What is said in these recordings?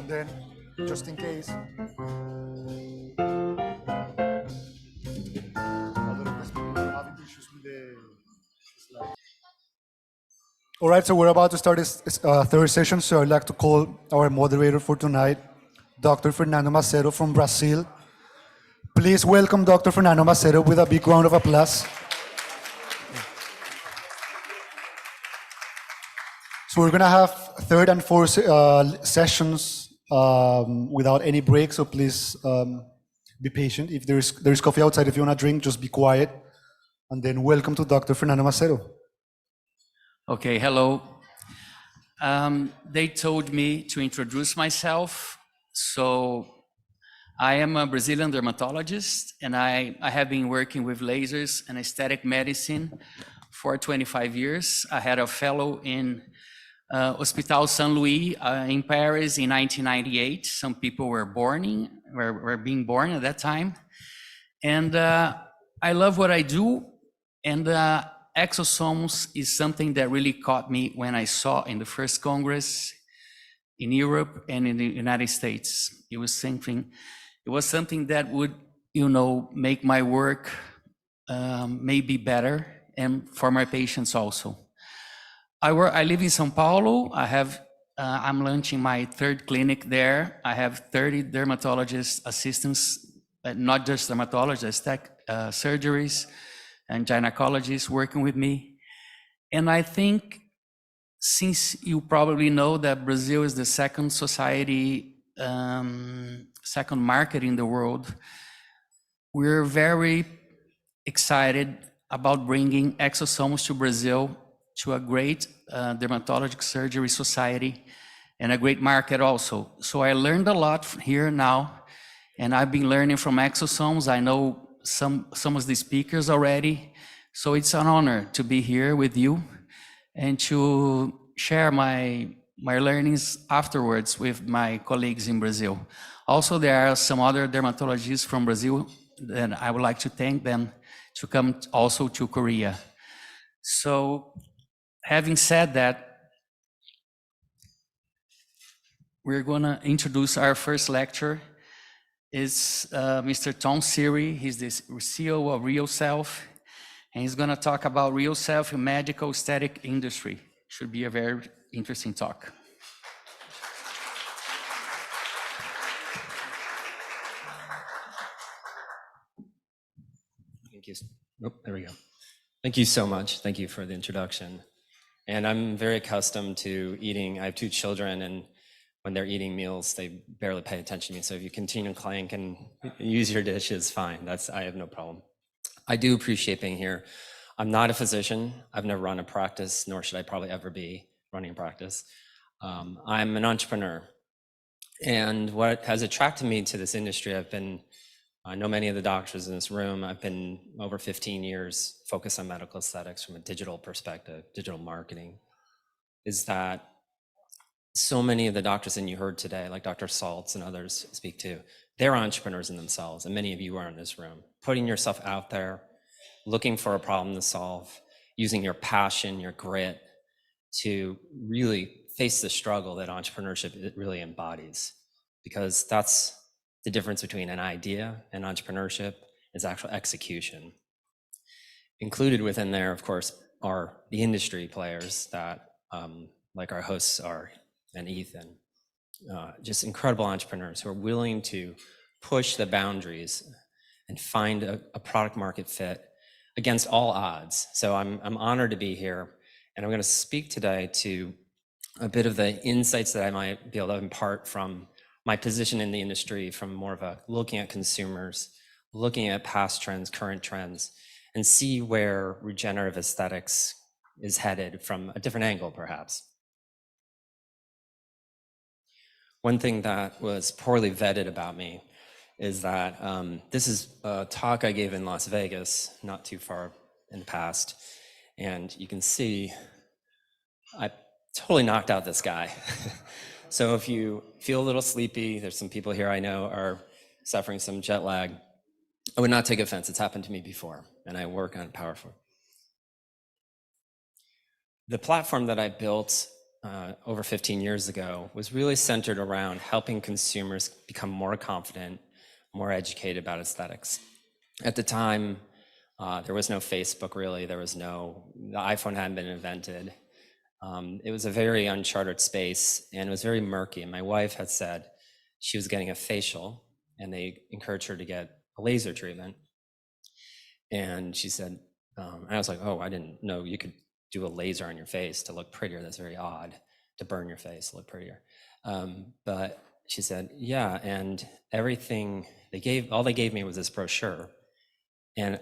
And then, just in case, a lot of these people are having issues with the slide. All right, so we're about to start this third session. So I'd like to call our moderator for tonight, Dr. Fernando Macedo from Brazil. Please welcome Dr. Fernando Macedo with a big round of applause. So we're gonna have third and fourth sessions without any break. So please be patient. If there's coffee outside, if you wanna drink, just be quiet. And then welcome to Dr. Fernando Macedo. Okay, hello. They told me to introduce myself. So I am a Brazilian dermatologist, and I have been working with lasers and aesthetic medicine for 25 years. I had a fellow in Hospital Saint Louis in Paris in 1998. Some people were being born at that time. And I love what I do. And Exosomes is something that really caught me when I saw in the first Congress in Europe and in the United States. It was something that would, make my work maybe better, and for my patients also. I live in São Paulo. I'm launching my third clinic there. I have 30 dermatologist assistants, not just dermatologists, surgeries and gynecologists working with me. And I think, since you probably know that Brazil is the second society, second market in the world, we're very excited about bringing Exosomes to Brazil, to a great dermatologic surgery society and a great market also. So I learned a lot here now, and I've been learning from Exosomes. I know some of the speakers already. So it's an honor to be here with you and to share my learnings afterwards with my colleagues in Brazil. Also, there are some other dermatologists from Brazil, and I would like to thank them to come also to Korea. So, having said that, we're gonna introduce our first lecturer. Is Mr. Tom Siri. He's the CEO of Real Self, and he's gonna talk about Real Self in medical aesthetic industry. Should be a very interesting talk. Thank you. Oh, there we go. Thank you so much. Thank you for the introduction. And I'm very accustomed to eating. I have 2 children, and when they're eating meals, they barely pay attention to me. So if you continue to clank and use your dishes, fine. I have no problem. I do appreciate being here. I'm not a physician. I've never run a practice, nor should I probably ever be running a practice. I'm an entrepreneur. And what has attracted me to this industry, I know many of the doctors in this room. I've been over 15 years focused on medical aesthetics from a digital perspective, digital marketing, is that so many of the doctors that you heard today, like Dr. Saltz and others speak to, they're entrepreneurs in themselves, and many of you are in this room, putting yourself out there, looking for a problem to solve, using your passion, your grit to really face the struggle that entrepreneurship really embodies, because that's the difference between an idea and entrepreneurship is actual execution. Included within there, of course, are the industry players that, like our hosts are, and Ethan, just incredible entrepreneurs who are willing to push the boundaries and find a product market fit against all odds. So I'm honored to be here, and I'm going to speak today to a bit of the insights that I might be able to impart from my position in the industry, from more of a looking at consumers, looking at past trends, current trends, and see where regenerative aesthetics is headed from a different angle, perhaps. One thing that was poorly vetted about me is that this is a talk I gave in Las Vegas, not too far in the past. And you can see I totally knocked out this guy. So if you feel a little sleepy, there's some people here I know are suffering some jet lag. I would not take offense. It's happened to me before, and I work on it powerfully. The platform that I built over 15 years ago was really centered around helping consumers become more confident, more educated about aesthetics. At the time, there was no Facebook really, the iPhone hadn't been invented. It was a very uncharted space and it was very murky. And my wife had said she was getting a facial and they encouraged her to get a laser treatment. And she said, I was like, oh, I didn't know you could do a laser on your face to look prettier. That's very odd, to burn your face to look prettier. But she said, yeah, and everything all they gave me was this brochure. And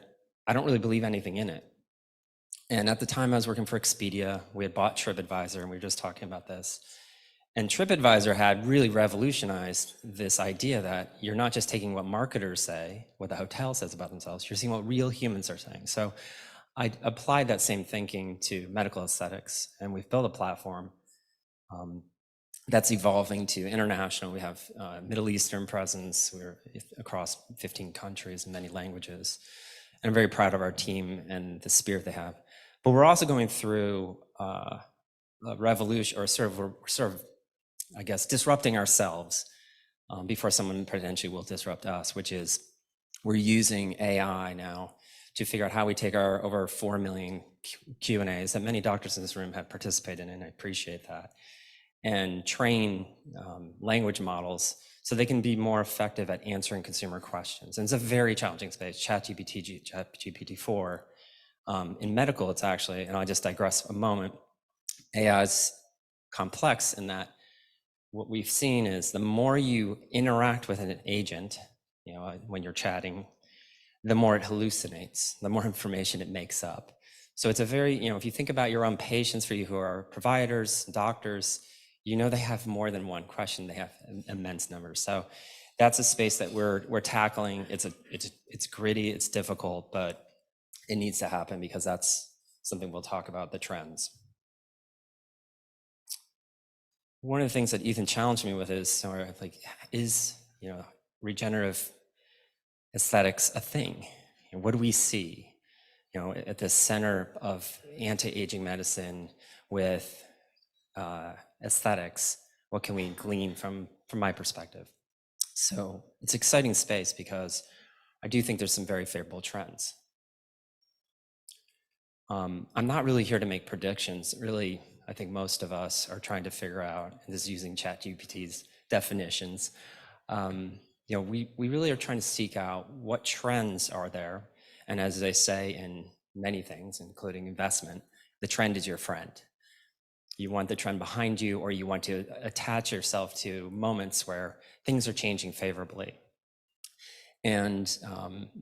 I don't really believe anything in it. And at the time I was working for Expedia, we had bought TripAdvisor and we were just talking about this. And TripAdvisor had really revolutionized this idea that you're not just taking what marketers say, what the hotel says about themselves, you're seeing what real humans are saying. So I applied that same thinking to medical aesthetics, and we've built a platform that's evolving to international. We have Middle Eastern presence. We're across 15 countries and many languages. And I'm very proud of our team and the spirit they have. But we're also going through a revolution, or sort of, I guess, disrupting ourselves before someone potentially will disrupt us, which is we're using AI now to figure out how we take our over 4 million Q&As that many doctors in this room have participated in, and I appreciate that, and train language models so they can be more effective at answering consumer questions. And it's a very challenging space, ChatGPT, ChatGPT-4. In medical, it's actually, and I'll just digress a moment, AI is complex in that what we've seen is the more you interact with an agent, when you're chatting, the more it hallucinates, the more information it makes up. So it's a very, if you think about your own patients, for you who are providers, doctors, they have more than one question, they have immense numbers. So that's a space that we're tackling. It's gritty, it's difficult, but it needs to happen because that's something we'll talk about, the trends. One of the things that Ethan challenged me with is regenerative aesthetics a thing? What do we see? At the center of anti-aging medicine with aesthetics, what can we glean from my perspective? So it's an exciting space because I do think there's some very favorable trends. I'm not really here to make predictions. Really, I think most of us are trying to figure out, and this is using ChatGPT's definitions, we really are trying to seek out what trends are there. And as they say in many things, including investment, the trend is your friend. You want the trend behind you, or you want to attach yourself to moments where things are changing favorably. And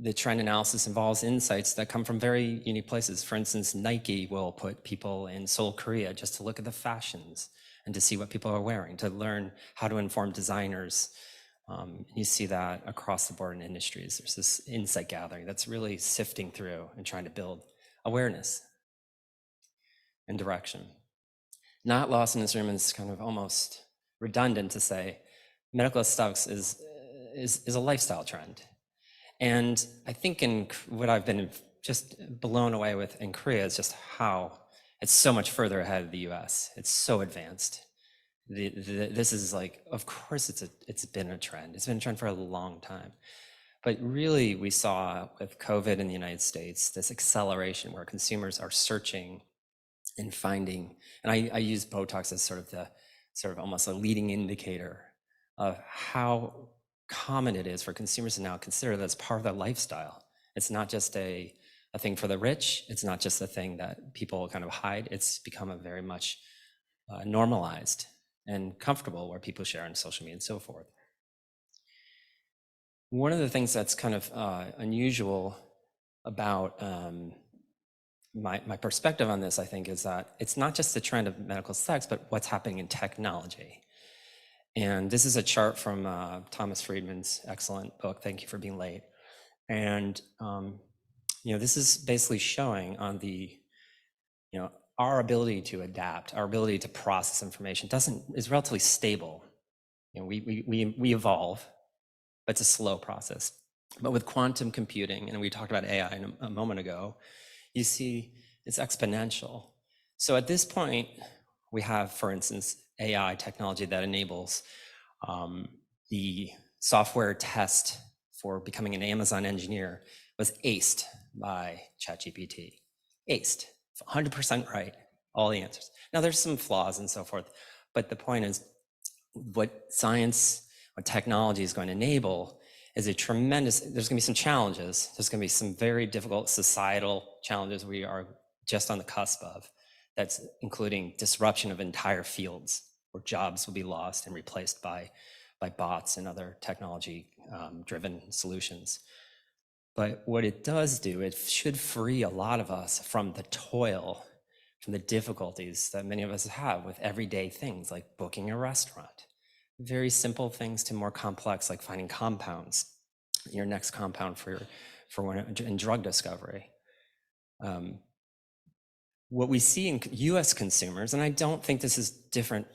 the trend analysis involves insights that come from very unique places. For instance, Nike will put people in Seoul, Korea, just to look at the fashions and to see what people are wearing, to learn how to inform designers. You see that across the board in industries. There's this insight gathering that's really sifting through and trying to build awareness and direction. Not lost in this room, is kind of almost redundant to say, medical aesthetics is a lifestyle trend. And I think in what I've been just blown away with in Korea is just how it's so much further ahead of the US. It's so advanced. This is like, of course it's been a trend. It's been a trend for a long time. But really we saw with COVID in the United States, this acceleration where consumers are searching and finding, and I use Botox as sort of almost a leading indicator of how common it is for consumers to now consider that as part of their lifestyle. It's not just a thing for the rich. It's not just a thing that people kind of hide. It's become a very much normalized and comfortable where people share on social media and so forth. One of the things that's kind of unusual about my perspective on this, I think, is that it's not just the trend of medical aesthetics, but what's happening in technology. And this is a chart from Thomas Friedman's excellent book, Thank You for Being Late. And this is basically showing on the, our ability to adapt, our ability to process information is relatively stable. We evolve, but it's a slow process. But with quantum computing, and we talked about AI a moment ago, you see it's exponential. So at this point, We have, for instance, AI technology that enables the software test for becoming an Amazon engineer was aced by ChatGPT. Aced, 100% right, all the answers. Now there's some flaws and so forth, but the point is what science, what technology is going to enable is a tremendous, there's gonna be some challenges. There's gonna be some very difficult societal challenges we are just on the cusp of. That's including disruption of entire fields where jobs will be lost and replaced by bots and other technology driven solutions. But what it does do, it should free a lot of us from the toil, from the difficulties that many of us have with everyday things like booking a restaurant. Very simple things to more complex, like finding compounds, your next compound in drug discovery. What we see in US consumers, and I don't think this is different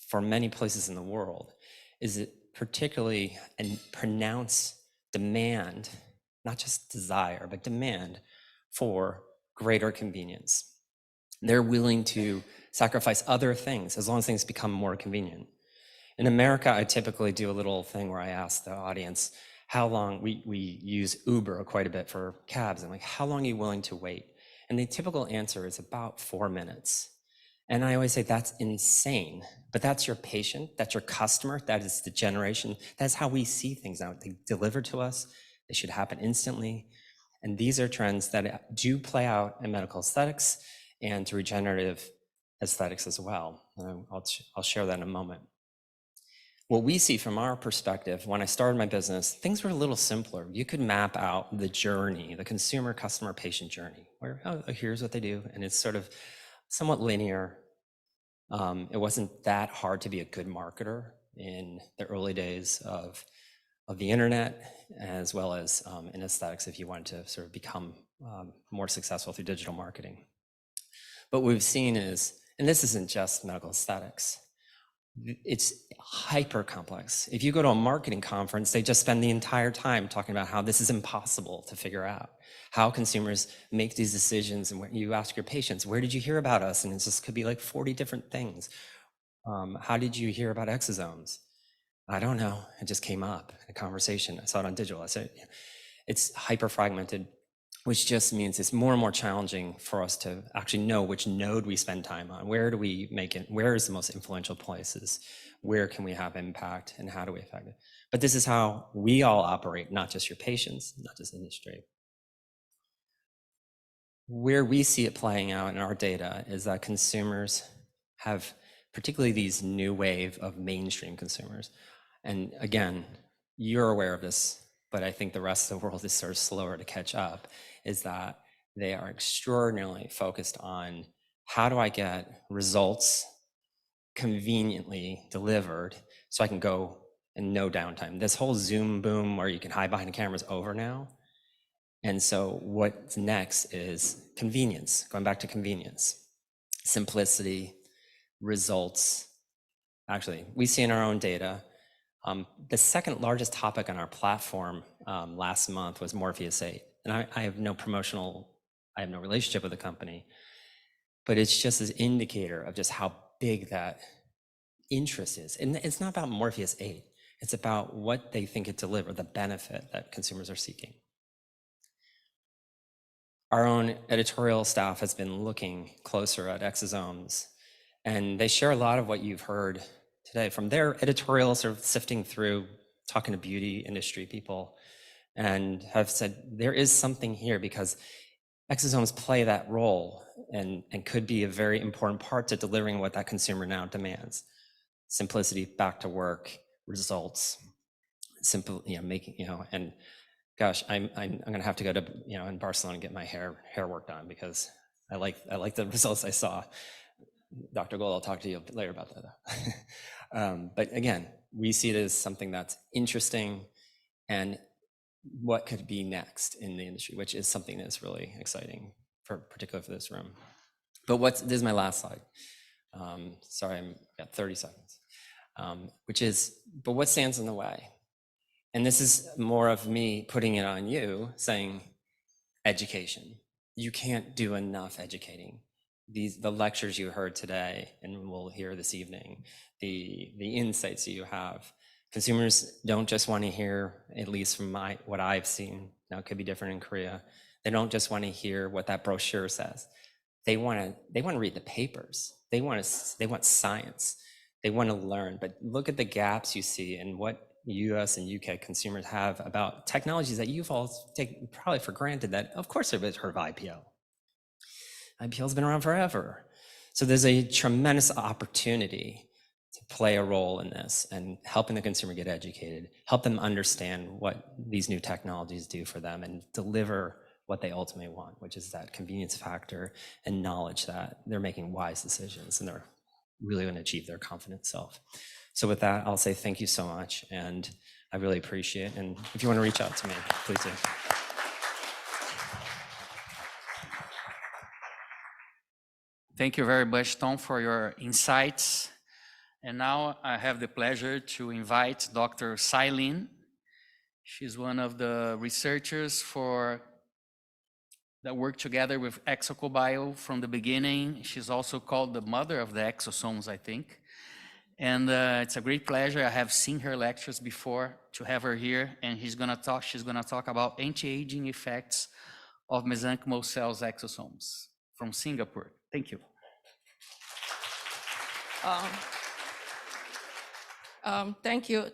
for many places in the world, is it particularly a pronounced demand, not just desire, but demand for greater convenience. They're willing to sacrifice other things as long as things become more convenient. In America, I typically do a little thing where I ask the audience how long, we use Uber quite a bit for cabs. I'm like, how long are you willing to wait? And the typical answer is about 4 minutes. And I always say that's insane, but that's your patient, that's your customer, that is the generation, that's how we see things now. They deliver to us, they should happen instantly. And these are trends that do play out in medical aesthetics and to regenerative aesthetics as well. I'll share that in a moment. What we see from our perspective, when I started my business, things were a little simpler. You could map out the journey, the consumer, customer, patient journey, where, oh, here's what they do. And it's sort of somewhat linear. It wasn't that hard to be a good marketer in the early days of the internet, as well as in aesthetics, if you wanted to sort of become more successful through digital marketing. But what we've seen is, and this isn't just medical aesthetics, it's hyper complex. If you go to a marketing conference, they just spend the entire time talking about how this is impossible to figure out, how consumers make these decisions. And when you ask your patients, where did you hear about us? And it just could be like 40 different things. How did you hear about Exosomes? I don't know. It just came up in a conversation. I saw it on digital. I said, it's hyper fragmented, which just means it's more and more challenging for us to actually know which node we spend time on. Where do we make it? Where is the most influential places? Where can we have impact and how do we affect it? But this is how we all operate, not just your patients, not just industry. Where we see it playing out in our data is that consumers have, particularly these new wave of mainstream consumers. And again, you're aware of this, but I think the rest of the world is sort of slower to catch up, is that they are extraordinarily focused on how do I get results conveniently delivered so I can go in no downtime. This whole Zoom boom where you can hide behind a camera is over now. And so what's next is convenience, going back to convenience, simplicity, results. Actually, we see in our own data, the second largest topic on our platform last month was Morpheus 8. And I have no relationship with the company, but it's just an indicator of just how big that interest is. And it's not about Morpheus 8. It's about what they think it delivers, the benefit that consumers are seeking. Our own editorial staff has been looking closer at Exosomes, and they share a lot of what you've heard today from their editorial, sort of sifting through, talking to beauty industry people, and have said there is something here because Exosomes play that role and could be a very important part to delivering what that consumer now demands. Simplicity, back to work, results, simple, making, and gosh, I'm gonna have to go to, in Barcelona and get my hair work done because I like the results I saw. Dr. Gold, I'll talk to you later about that though. But again, we see it as something that's interesting and what could be next in the industry, which is something that's really exciting, particularly for this room. But this is my last slide. Sorry, I've got 30 seconds. But what stands in the way? And this is more of me putting it on you, saying education. You can't do enough educating. the lectures you heard today and we'll hear this evening, the insights that you have. Consumers don't just want to hear, at least from what I've seen, now it could be different in Korea, they don't just want to hear what that brochure says. They want to read the papers. They want science. They want to learn. But look at the gaps you see in what US and UK consumers have about technologies that you've all taken probably for granted that, of course, they've heard of IPO. IPO's been around forever. So there's a tremendous opportunity to play a role in this and helping the consumer get educated, help them understand what these new technologies do for them and deliver what they ultimately want, which is that convenience factor and knowledge that they're making wise decisions and they're really going to achieve their confident self. So with that, I'll say thank you so much, and I really appreciate it. And if you want to reach out to me, please do. Thank you very much, Tom, for your insights. And now I have the pleasure to invite Dr. Sailin. She's one of the researchers that work together with ExoCobio from the beginning. She's also called the mother of the exosomes, I think. And it's a great pleasure. I have seen her lectures before to have her here, and she's gonna talk about anti-aging effects of mesenchymal cells exosomes from Singapore. Thank you.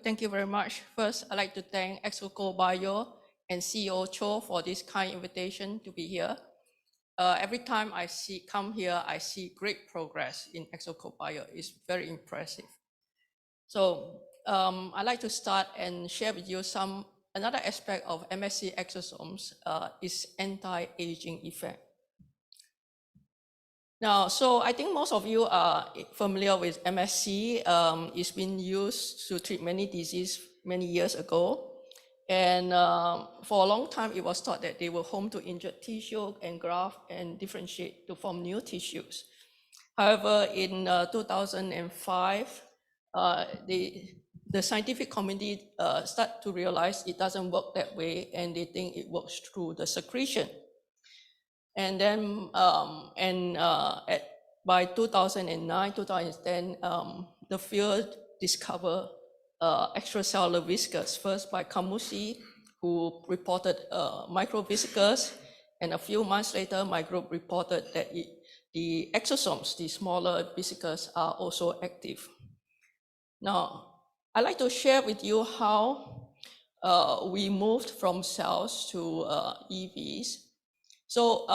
Thank you very much. First, I'd like to thank ExoCobio and CEO Cho for this kind invitation to be here. Every time I come here, I see great progress in ExoCobio. It's very impressive. So I'd like to start and share with you another aspect of MSC exosomes is anti-aging effect. Now, so I think most of you are familiar with MSC. It's been used to treat many diseases many years ago. And for a long time, it was thought that they were home to injured tissue and graft and differentiate to form new tissues. However, in 2005, the scientific community start to realize it doesn't work that way, and they think it works through the secretion. And then, by 2009, 2010, the field discovered extracellular vesicles, first by Kamusi, who reported microvesicles, and a few months later, my group reported that the exosomes, the smaller vesicles, are also active. Now, I'd like to share with you how we moved from cells to EVs. So,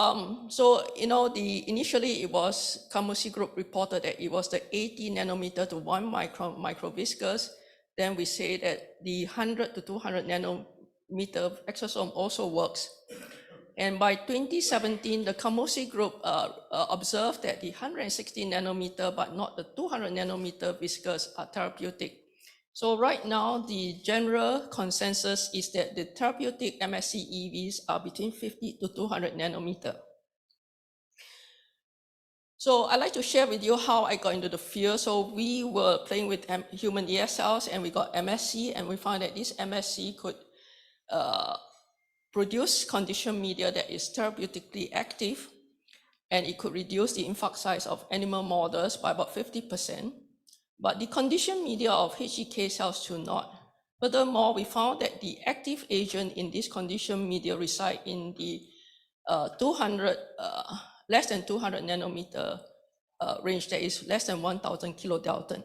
initially it was Kamusi group reported that it was the 80 nanometer to 1 micron microvesicles. Then we say that the 100 to 200 nanometer exosome also works. And by 2017, the Kamusi group observed that the 160 nanometer, but not the 200 nanometer vesicles are therapeutic. So right now, the general consensus is that the therapeutic MSC EVs are between 50 to 200 nanometer. So I'd like to share with you how I got into the field. So we were playing with human ES cells, and we got MSC, and we found that this MSC could produce conditioned media that is therapeutically active, and it could reduce the influx size of animal models by about 50%. But the conditioned media of HEK cells do not. Furthermore, we found that the active agent in this conditioned media reside in the less than 200 nanometer range, that is less than 1,000 kilodalton.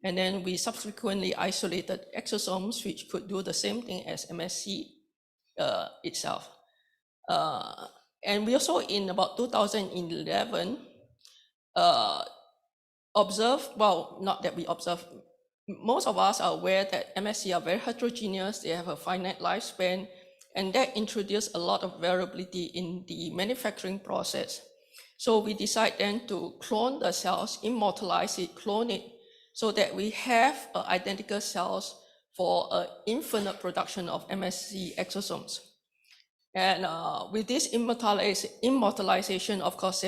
And then we subsequently isolated exosomes, which could do the same thing as MSC itself. And we also, in about 2011, not that we observe, most of us are aware that MSC are very heterogeneous, they have a finite lifespan, and that introduced a lot of variability in the manufacturing process. So we decided then to clone the cells, immortalize it, clone it, so that we have identical cells for infinite production of MSC exosomes. And with this immortalization, of course,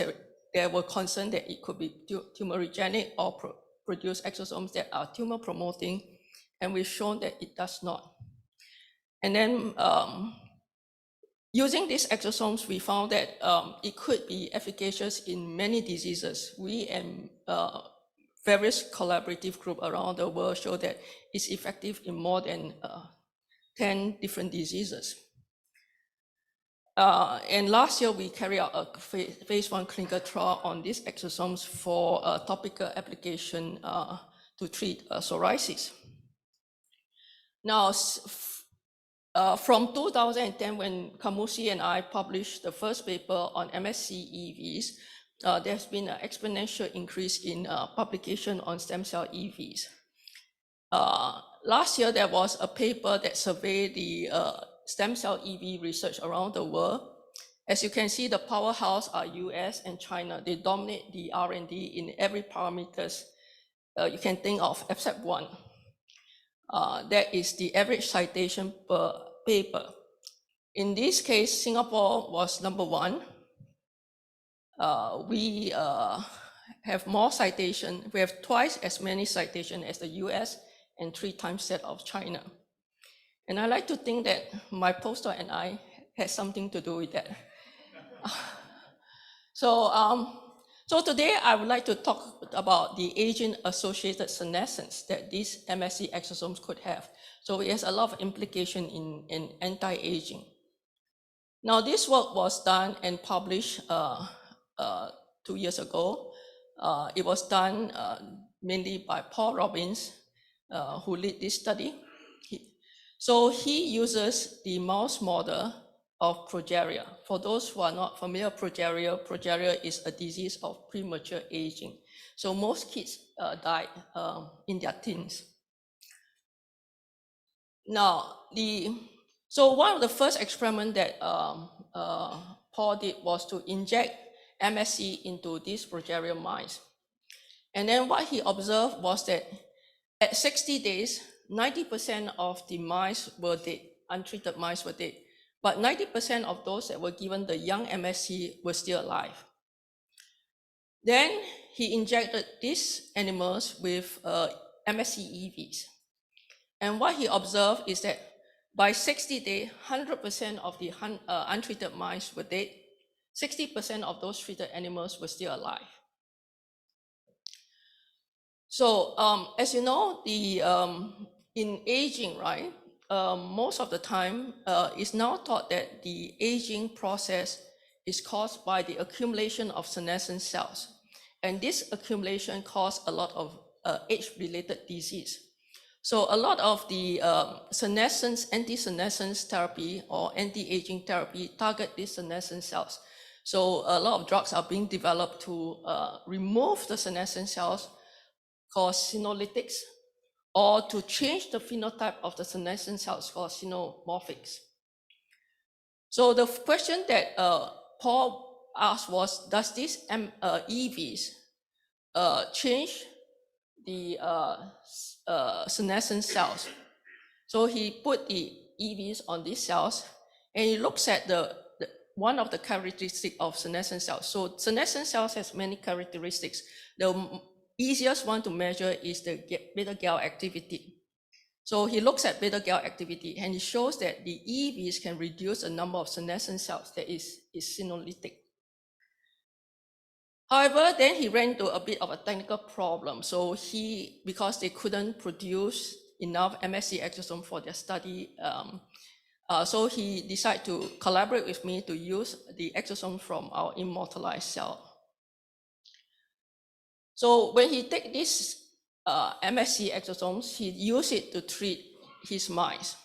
there were concerns that it could be tumorigenic or produce exosomes that are tumor promoting, and we've shown that it does not. And then Using these exosomes, we found that it could be efficacious in many diseases. We and various collaborative groups around the world show that it's effective in more than 10 different diseases. And last year, we carried out a phase 1 clinical trial on these exosomes for topical application to treat psoriasis. Now, from 2010, when Kamusi and I published the first paper on MSC EVs, there's been an exponential increase in publication on stem cell EVs. Last year, there was a paper that surveyed the stem cell EV research around the world. As you can see, the powerhouse are US and China. They dominate the R&D in every parameters you can think of, except one. That is the average citation per paper. In this case, Singapore was number 1. We have more citation. We have twice as many citation as the US and 3 times that of China. And I like to think that my postdoc and I had something to do with that. So today I would like to talk about the aging-associated senescence that these MSC exosomes could have. So it has a lot of implication in anti-aging. Now this work was done and published 2 years ago. It was done mainly by Paul Robbins, who led this study. So he uses the mouse model of progeria. For those who are not familiar, progeria is a disease of premature aging. So most kids die in their teens. Now, so one of the first experiments that Paul did was to inject MSC into these progeria mice. And then what he observed was that at 60 days, 90% of the mice were dead, untreated mice were dead. But 90% of those that were given the young MSC were still alive. Then he injected these animals with MSC EVs. And what he observed is that by 60 days, 100% of the untreated mice were dead. 60% of those treated animals were still alive. So as you know, in aging, right, most of the time, it's now thought that the aging process is caused by the accumulation of senescent cells. And this accumulation causes a lot of age-related disease. So a lot of the anti-senescence therapy or anti-aging therapy target these senescent cells. So a lot of drugs are being developed to remove the senescent cells called senolytics, or to change the phenotype of the senescent cells called xenomorphics. So the question that Paul asked was, does these EVs change the senescent cells? So he put the EVs on these cells, and he looks at one of the characteristics of senescent cells. So senescent cells has many characteristics. The easiest one to measure is the beta-gal activity. So he looks at beta-gal activity, and he shows that the EVs can reduce the number of senescent cells that is senolytic. However, then he ran into a bit of a technical problem. So because they couldn't produce enough MSC exosome for their study, so he decided to collaborate with me to use the exosome from our immortalized cell. So when he take these MSC exosomes, he used it to treat his mice.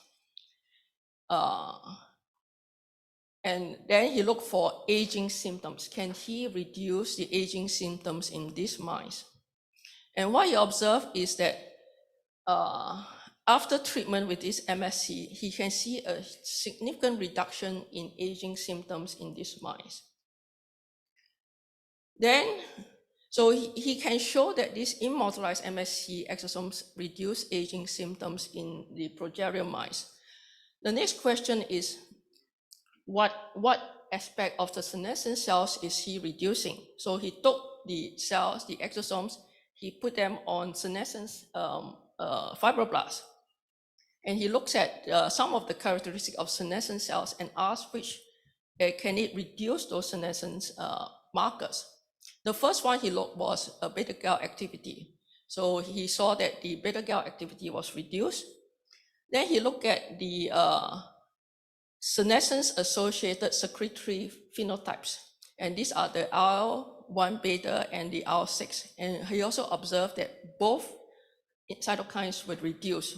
And then he looked for aging symptoms. Can he reduce the aging symptoms in these mice? And what he observed is that after treatment with this MSC, he can see a significant reduction in aging symptoms in these mice. Then, so he can show that these immortalized MSC exosomes reduce aging symptoms in the progeria mice. The next question is, what aspect of the senescent cells is he reducing? So he took the cells, the exosomes, he put them on senescent fibroblasts. And he looks at some of the characteristics of senescent cells and asks which can it reduce those senescence markers? The first one he looked was beta-gal activity. So he saw that the beta-gal activity was reduced. Then he looked at the senescence-associated secretory phenotypes. And these are the IL-1 beta and the IL-6. And he also observed that both cytokines were reduced.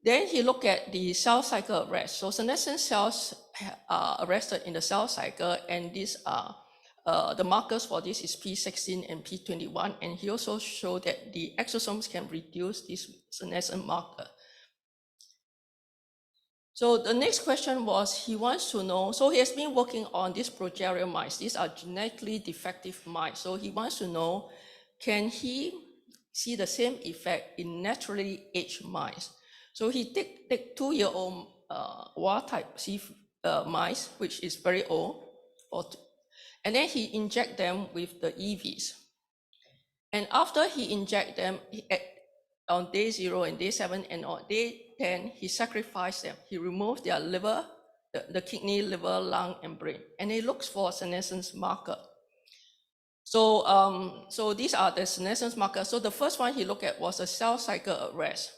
Then he looked at the cell cycle arrest. So senescent cells are arrested in the cell cycle, and these are the markers for this is P16 and P21. And he also showed that the exosomes can reduce this senescent marker. So the next question was, he wants to know, so he has been working on these progeria mice. These are genetically defective mice. So he wants to know, can he see the same effect in naturally aged mice? So he take 2-year-old wild type mice, which is very old, and then he inject them with the EVs. And after he inject them on day 0 and day 7 and on day 10, he sacrificed them. He removed their liver, the kidney, liver, lung, and brain, and he looks for senescence marker. So, so these are the senescence markers. So the first one he looked at was a cell cycle arrest.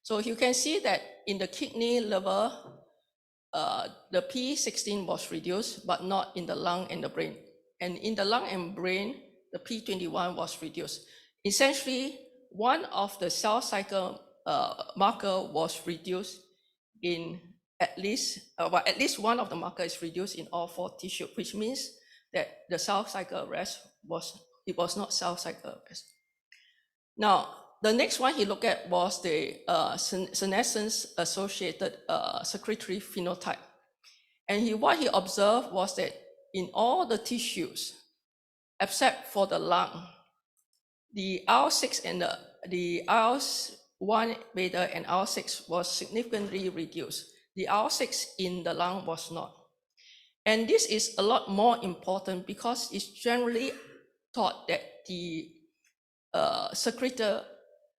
So you can see that in the kidney, liver, the P16 was reduced, but not in the lung and the brain. And in the lung and brain, the P21 was reduced. Essentially, one of the cell cycle marker was reduced in at least one of the markers is reduced in all 4 tissues, which means that the cell cycle arrest was not cell cycle arrest. Now, the next one he looked at was the senescence-associated secretory phenotype. And what he observed was that in all the tissues, except for the lung, the IL-6 and the IL-1 beta and IL-6 was significantly reduced. The IL-6 in the lung was not. And this is a lot more important because it's generally thought that the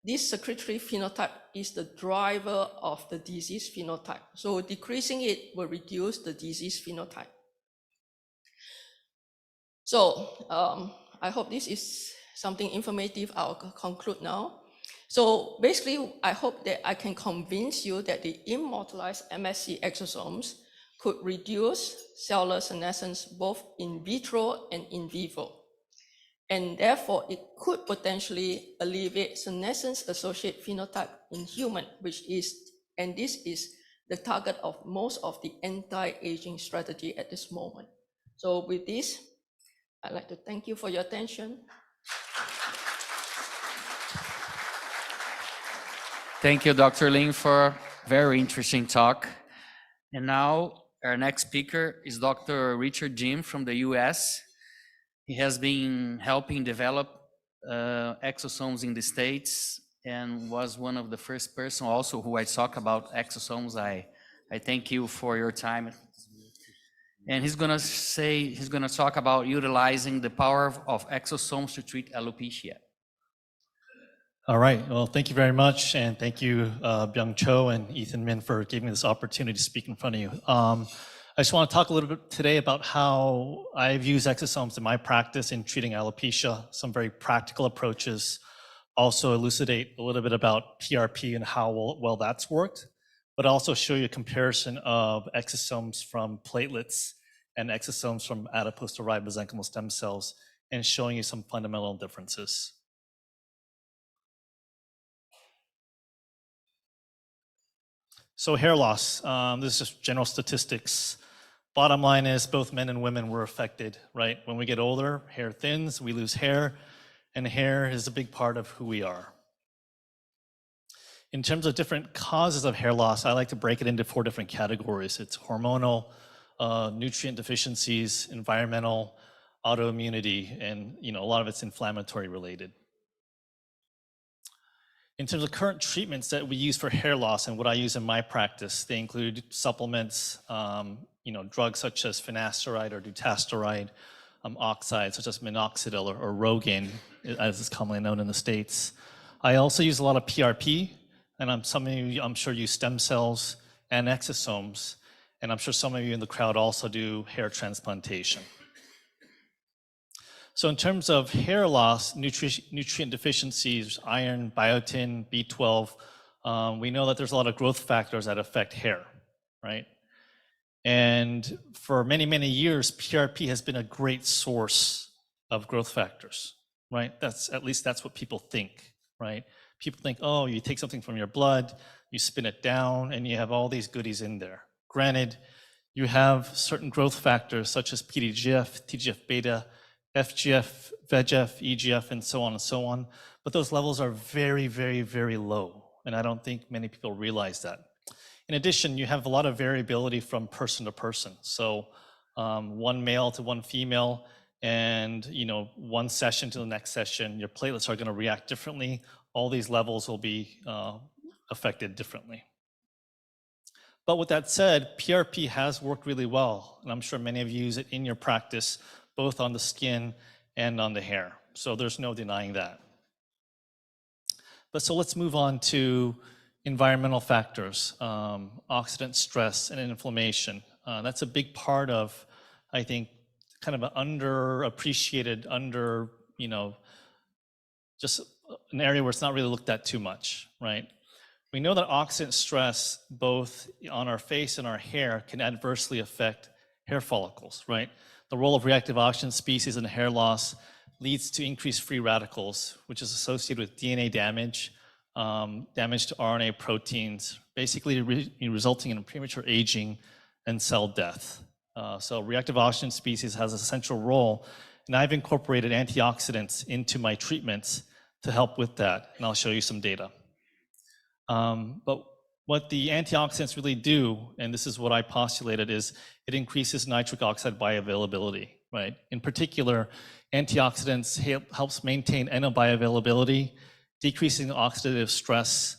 this secretory phenotype is the driver of the disease phenotype. So decreasing it will reduce the disease phenotype. So I hope this is something informative. I'll conclude now. So basically, I hope that I can convince you that the immortalized MSC exosomes could reduce cellular senescence both in vitro and in vivo. And therefore, it could potentially alleviate senescence-associated phenotype in human, and this is the target of most of the anti-aging strategy at this moment. So with this, I'd like to thank you for your attention. Thank you, Dr. Lin, for a very interesting talk. And now our next speaker is Dr. Richard Jim from the US. He has been helping develop exosomes in the States and was one of the first person also who I talk about exosomes. I thank you for your time. And he's gonna talk about utilizing the power of exosomes to treat alopecia. All right, well, thank you very much. And thank you, Byung Cho and Ethan Min, for giving me this opportunity to speak in front of you. I just want to talk a little bit today about how I've used exosomes in my practice in treating alopecia, some very practical approaches, also elucidate a little bit about PRP and how well that's worked, but also show you a comparison of exosomes from platelets and exosomes from adipose-derived mesenchymal stem cells, and showing you some fundamental differences. So hair loss, this is just general statistics. Bottom line is both men and women were affected, right? When we get older, hair thins, we lose hair, and hair is a big part of who we are. In terms of different causes of hair loss, I like to break it into 4 different categories. It's hormonal, nutrient deficiencies, environmental, autoimmunity, and a lot of it's inflammatory related. In terms of current treatments that we use for hair loss and what I use in my practice, they include supplements, drugs such as finasteride or dutasteride, oxides such as minoxidil or Rogaine, as is commonly known in the States. I also use a lot of PRP, and some of you, I'm sure, use stem cells and exosomes. And I'm sure some of you in the crowd also do hair transplantation. So in terms of hair loss, nutrient deficiencies, iron, biotin, B12, we know that there's a lot of growth factors that affect hair, right? And for many, many years, PRP has been a great source of growth factors, right? At least that's what people think, right? People think, oh, you take something from your blood, you spin it down, and you have all these goodies in there. Granted, you have certain growth factors such as PDGF, TGF-beta, FGF, VEGF, EGF, and so on, but those levels are very, very, very low, and I don't think many people realize that. In addition, you have a lot of variability from person to person. So one male to one female, and one session to the next session, your platelets are going to react differently. All these levels will be affected differently. But with that said, PRP has worked really well, and I'm sure many of you use it in your practice, both on the skin and on the hair. So there's no denying that. But so let's move on to environmental factors, oxidant stress and inflammation. That's a big part of, I think, kind of an underappreciated, just an area where it's not really looked at too much, right? We know that oxidant stress, both on our face and our hair, can adversely affect hair follicles, right? The role of reactive oxygen species in hair loss leads to increased free radicals, which is associated with DNA damage, damage to RNA proteins, basically resulting in premature aging and cell death. So reactive oxygen species has a central role, and I've incorporated antioxidants into my treatments to help with that, and I'll show you some data. But what the antioxidants really do, and this is what I postulated, is it increases nitric oxide bioavailability, right? In particular, antioxidants helps maintain NO bioavailability, decreasing oxidative stress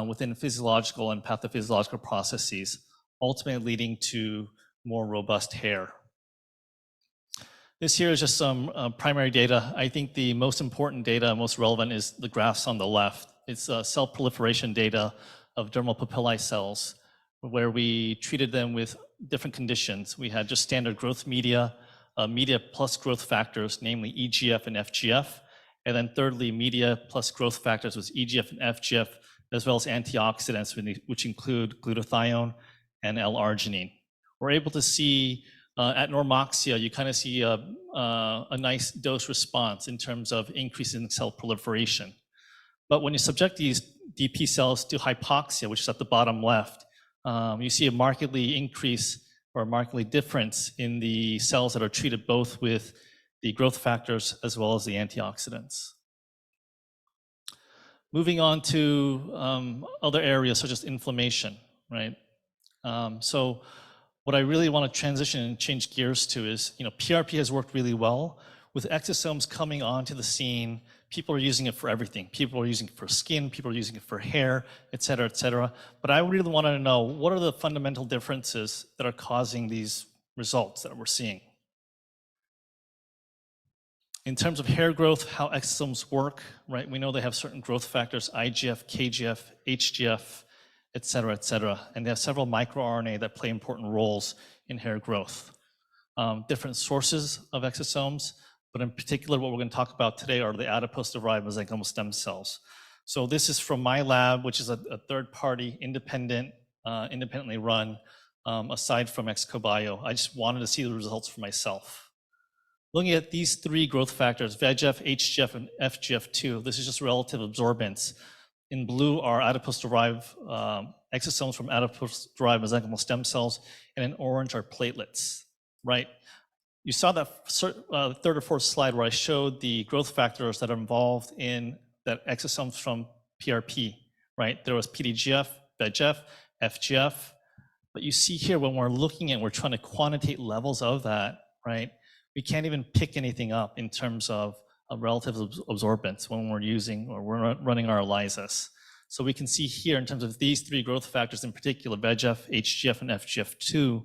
within physiological and pathophysiological processes, ultimately leading to more robust hair. This here is just some primary data. I think the most important data, most relevant, is the graphs on the left. It's cell proliferation data of dermal papillae cells, where we treated them with different conditions. We had just standard growth media, media plus growth factors, namely EGF and FGF, and then thirdly, media plus growth factors was EGF and FGF, as well as antioxidants, which include glutathione and L-arginine. We're able to see at normoxia, you kind of see a nice dose response in terms of increasing cell proliferation. But when you subject these DP cells to hypoxia, which is at the bottom left, you see a markedly increase or a markedly difference in the cells that are treated both with the growth factors as well as the antioxidants. Moving on to other areas such as inflammation, right? So what I really want to transition and change gears to is, PRP has worked really well. With exosomes coming onto the scene, people are using it for everything. People are using it for skin, people are using it for hair, et cetera, et cetera. But I really want to know, what are the fundamental differences that are causing these results that we're seeing? In terms of hair growth, how exosomes work, right? We know they have certain growth factors, IGF, KGF, HGF, et cetera, and they have several microRNA that play important roles in hair growth. Different sources of exosomes, but in particular, what we're going to talk about today are the adipose-derived mesenchymal stem cells. So this is from my lab, which is a third-party, independently run, aside from ExcoBio. I just wanted to see the results for myself. Looking at these three growth factors, VEGF, HGF, and FGF2, this is just relative absorbance. In blue are adipose-derived exosomes from adipose-derived mesenchymal stem cells, and in orange are platelets, right? You saw that third or fourth slide where I showed the growth factors that are involved in that exosomes from PRP, right? There was PDGF, VEGF, FGF, but you see here when we're looking at, we're trying to quantitate levels of that, right? We can't even pick anything up in terms of relative absorbance when we're using or we're running our ELISAs. So we can see here in terms of these three growth factors in particular, VEGF, HGF, and FGF2,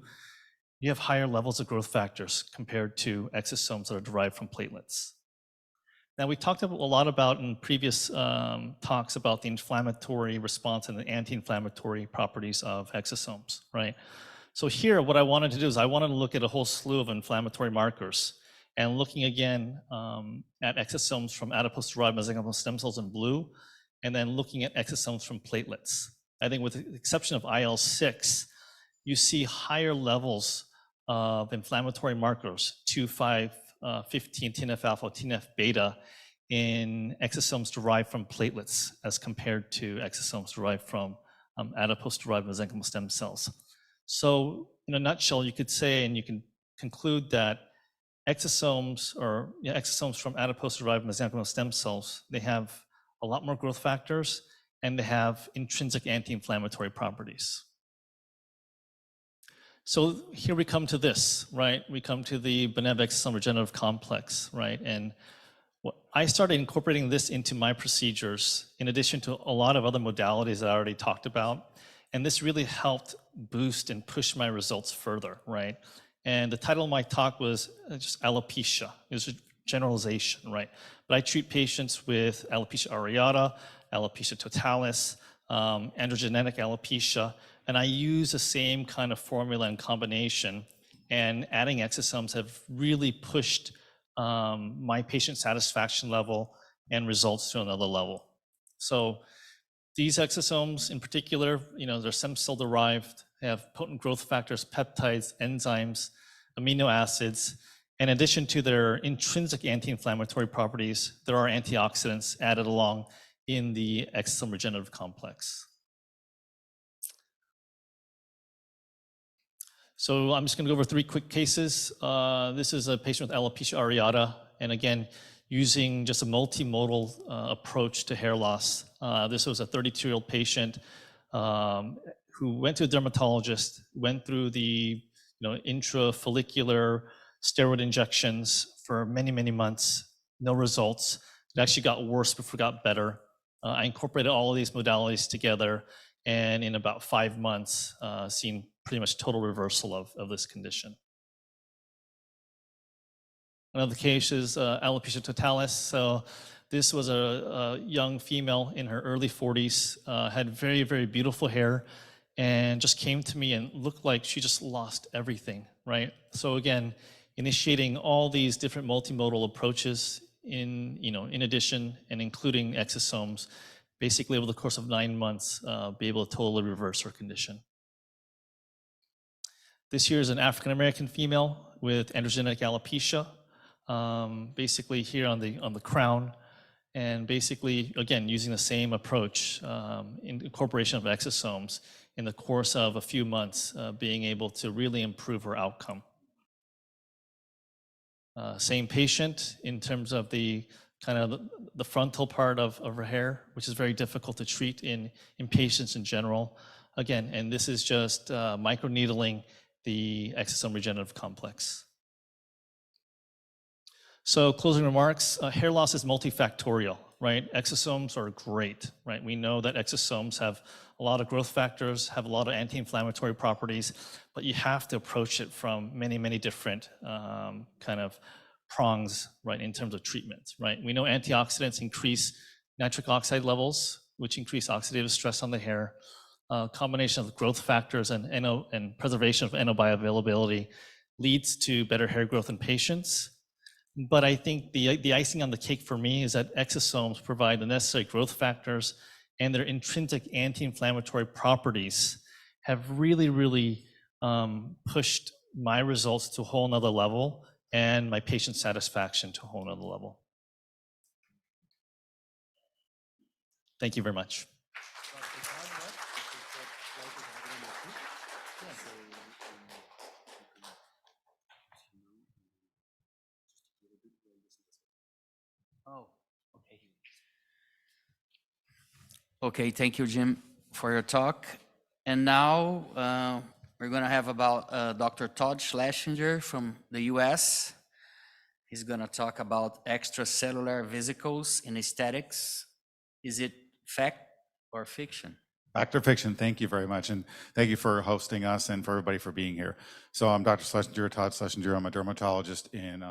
you have higher levels of growth factors compared to exosomes that are derived from platelets. Now, we talked a lot about in previous talks about the inflammatory response and the anti-inflammatory properties of exosomes, right? So here, what I wanted to do is I wanted to look at a whole slew of inflammatory markers, and looking again at exosomes from adipose-derived mesenchymal stem cells in blue, and then looking at exosomes from platelets. I think with the exception of IL-6, you see higher levels of inflammatory markers, 2, 5, 15, TNF-alpha, TNF-beta, in exosomes derived from platelets as compared to exosomes derived from adipose-derived mesenchymal stem cells. So in a nutshell, you could say, and you can conclude that exosomes from adipose-derived mesenchymal stem cells, they have a lot more growth factors, and they have intrinsic anti-inflammatory properties. So here we come to this, right? We come to the Benev exosome regenerative complex, right? And I started incorporating this into my procedures in addition to a lot of other modalities that I already talked about. And this really helped boost and push my results further, right? And the title of my talk was just alopecia. It was a generalization, right? But I treat patients with alopecia areata, alopecia totalis, androgenetic alopecia, and I use the same kind of formula and combination, and adding exosomes have really pushed my patient satisfaction level and results to another level. So these exosomes in particular, they're stem cell derived, they have potent growth factors, peptides, enzymes, amino acids. In addition to their intrinsic anti-inflammatory properties, there are antioxidants added along in the exosome regenerative complex. So I'm just going to go over 3 quick cases. This is a patient with alopecia areata, and again, using just a multimodal approach to hair loss. This was a 32-year-old patient who went to a dermatologist, went through the intrafollicular steroid injections for many, many months, no results. It actually got worse before it got better. I incorporated all of these modalities together, and in about 5 months, seen pretty much total reversal of this condition. Another case is alopecia totalis. So this was a young female in her early 40s, had very, very beautiful hair, and just came to me and looked like she just lost everything, right? So again, initiating all these different multimodal approaches in addition and including exosomes, basically over the course of 9 months, be able to totally reverse her condition. This here is an African-American female with androgenetic alopecia, basically here on the crown, and basically, again, using the same approach, incorporation of exosomes in the course of a few months, being able to really improve her outcome. Same patient in terms of the kind of the frontal part of her hair, which is very difficult to treat in patients in general. Again, and this is just microneedling the exosome regenerative complex. So closing remarks, hair loss is multifactorial, right? Exosomes are great, right? We know that exosomes have a lot of growth factors, have a lot of anti-inflammatory properties, but you have to approach it from many, many different kind of prongs, right, in terms of treatments, right? We know antioxidants increase nitric oxide levels, which increase oxidative stress on the hair. Combination of growth factors and preservation of NO bioavailability leads to better hair growth in patients. But I think the icing on the cake for me is that exosomes provide the necessary growth factors, and their intrinsic anti-inflammatory properties have really, really pushed my results to a whole nother level and my patient satisfaction to a whole nother level. Thank you very much. Oh, okay. Okay, thank you, Jim, for your talk. And now we're going to have about Dr. Todd Schlesinger from the US. He's going to talk about extracellular vesicles in aesthetics. Is it fact or fiction? Fact or fiction, thank you very much. And thank you for hosting us and for everybody for being here. So I'm Dr. Schlesinger, Todd Schlesinger. I'm a dermatologist in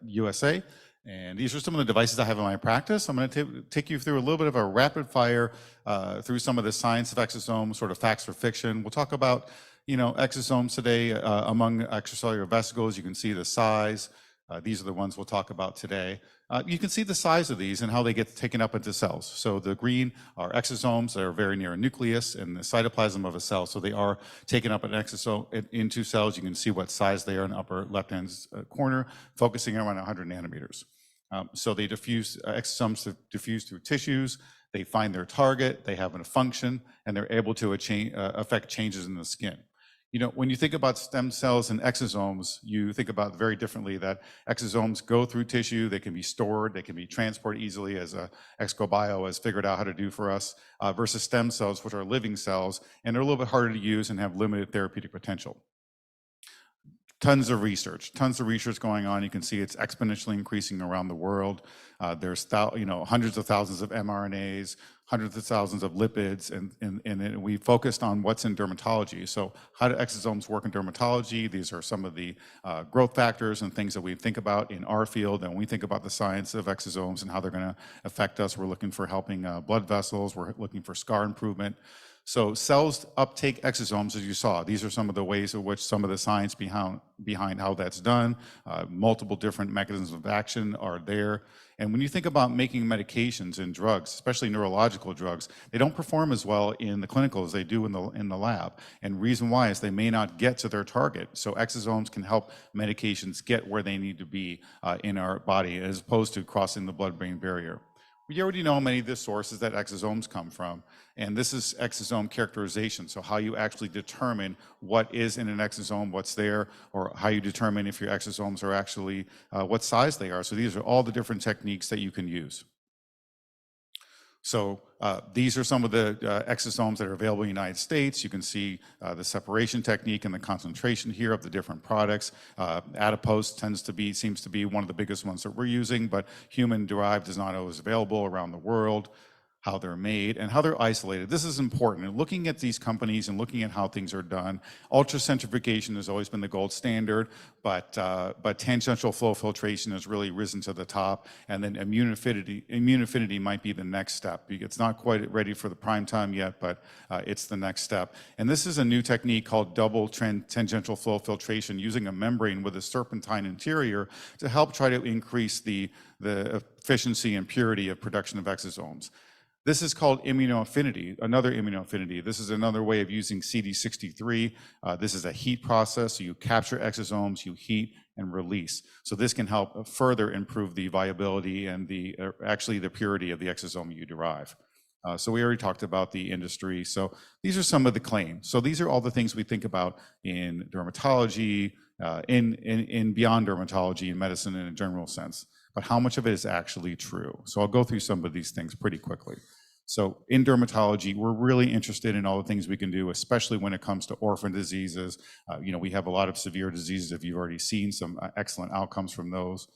USA. And these are some of the devices I have in my practice. I'm going to take you through a little bit of a rapid fire through some of the science of exosomes, sort of facts or fiction. We'll talk about exosomes today, among extracellular vesicles, you can see the size. These are the ones we'll talk about today. You can see the size of these and how they get taken up into cells. So the green are exosomes that are very near a nucleus and the cytoplasm of a cell. So they are taken up an exosome into cells. You can see what size they are in the upper left-hand corner, focusing around 100 nanometers. So they diffuse, exosomes diffuse through tissues. They find their target, they have a function, and they're able to affect changes in the skin. When you think about stem cells and exosomes, you think about very differently that exosomes go through tissue, they can be stored, they can be transported easily, as ExcoBio has figured out how to do for us, versus stem cells, which are living cells, and they're a little bit harder to use and have limited therapeutic potential. Tons of research going on. You can see it's exponentially increasing around the world. There's hundreds of thousands of mRNAs, hundreds of thousands of lipids, and we focused on what's in dermatology. So how do exosomes work in dermatology? These are some of the growth factors and things that we think about in our field. And when we think about the science of exosomes and how they're going to affect us, we're looking for helping blood vessels. We're looking for scar improvement. So cells uptake exosomes, as you saw. These are some of the ways in which some of the science behind how that's done. Multiple different mechanisms of action are there. And when you think about making medications and drugs, especially neurological drugs, they don't perform as well in the clinical as they do in the lab. And reason why is they may not get to their target. So exosomes can help medications get where they need to be in our body, as opposed to crossing the blood-brain barrier. We already know many of the sources that exosomes come from, and this is exosome characterization, so how you actually determine what is in an exosome, what's there, or how you determine if your exosomes are actually what size they are. So these are all the different techniques that you can use. So these are some of the exosomes that are available in the United States. You can see the separation technique and the concentration here of the different products. Adipose seems to be one of the biggest ones that we're using, but human-derived is not always available around the world. How they're made and how they're isolated. This is important. And looking at these companies and looking at how things are done, ultracentrifugation has always been the gold standard, but tangential flow filtration has really risen to the top, and then immune affinity might be the next step. It's not quite ready for the prime time yet, but it's the next step. And this is a new technique called double tangential flow filtration, using a membrane with a serpentine interior to help try to increase the efficiency and purity of production of exosomes. This is called immunoaffinity, another immunoaffinity. This is another way of using CD63. This is a heat process. So you capture exosomes, you heat and release. So this can help further improve the viability and actually the purity of the exosome you derive. So we already talked about the industry. So these are some of the claims. So these are all the things we think about in dermatology, in beyond dermatology, in medicine in a general sense. But how much of it is actually true? So I'll go through some of these things pretty quickly. So in dermatology, we're really interested in all the things we can do, especially when it comes to orphan diseases. We have a lot of severe diseases, if you've already seen some excellent outcomes from those.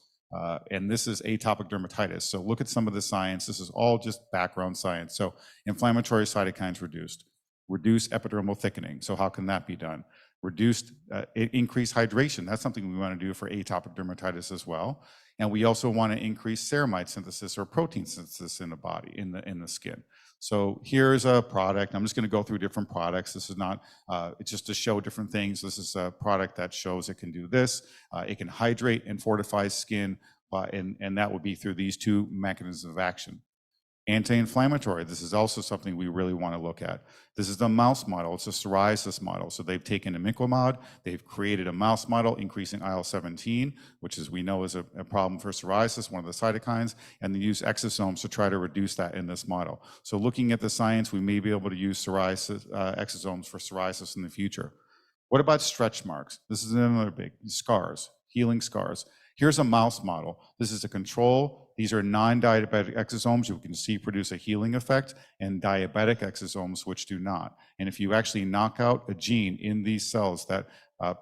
And this is atopic dermatitis. So look at some of the science. This is all just background science. So inflammatory cytokines reduced, reduce epidermal thickening. So how can that be done? Reduced, increased hydration. That's something we want to do for atopic dermatitis as well. And we also want to increase ceramide synthesis or protein synthesis in the body, in the skin. So here's a product. I'm just going to go through different products. This is not, it's just to show different things. This is a product that shows it can do this. It can hydrate and fortify skin, and that would be through these two mechanisms of action. Anti-inflammatory, this is also something we really want to look at. This is the mouse model, it's a psoriasis model. So they've taken imiquimod, they've created a mouse model increasing IL-17, which as we know is a problem for psoriasis, one of the cytokines, and they use exosomes to try to reduce that in this model. So looking at the science, we may be able to use psoriasis, exosomes for psoriasis in the future. What about stretch marks? This is another big, scars, healing scars. Here's a mouse model. This is a control. These are non-diabetic exosomes you can see produce a healing effect, and diabetic exosomes which do not. And if you actually knock out a gene in these cells that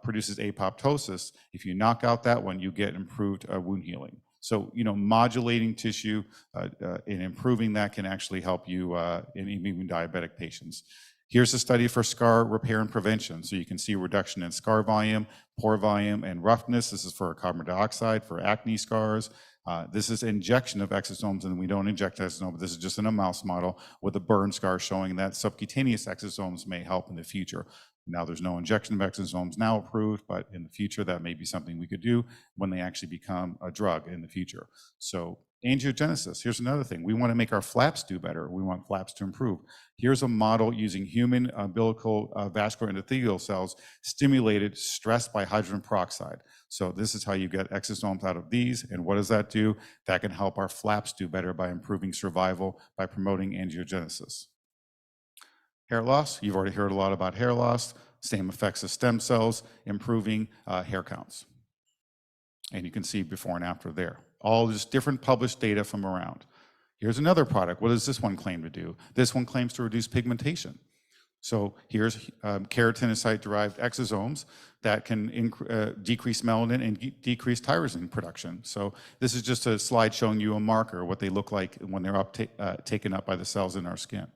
produces apoptosis, if you knock out that one, you get improved wound healing. So, modulating tissue and improving that can actually help you in even diabetic patients. Here's a study for scar repair and prevention. So you can see reduction in scar volume, pore volume, and roughness. This is for carbon dioxide, for acne scars. This is injection of exosomes, and we don't inject exosomes, but this is just in a mouse model with a burn scar showing that subcutaneous exosomes may help in the future. Now there's no injection of exosomes now approved, but in the future that may be something we could do when they actually become a drug in the future. So angiogenesis, here's another thing. We want to make our flaps do better. We want flaps to improve. Here's a model using human umbilical vascular endothelial cells stimulated, stressed by hydrogen peroxide. So this is how you get exosomes out of these. And what does that do? That can help our flaps do better by improving survival, by promoting angiogenesis. Hair loss, you've already heard a lot about hair loss. Same effects as stem cells, improving hair counts. And you can see before and after there. All just different published data from around. Here's another product. What does this one claim to do? This one claims to reduce pigmentation. So here's keratinocyte-derived exosomes that can decrease melanin and decrease tyrosine production. So this is just a slide showing you a marker, what they look like when they're taken up by the cells in our skin.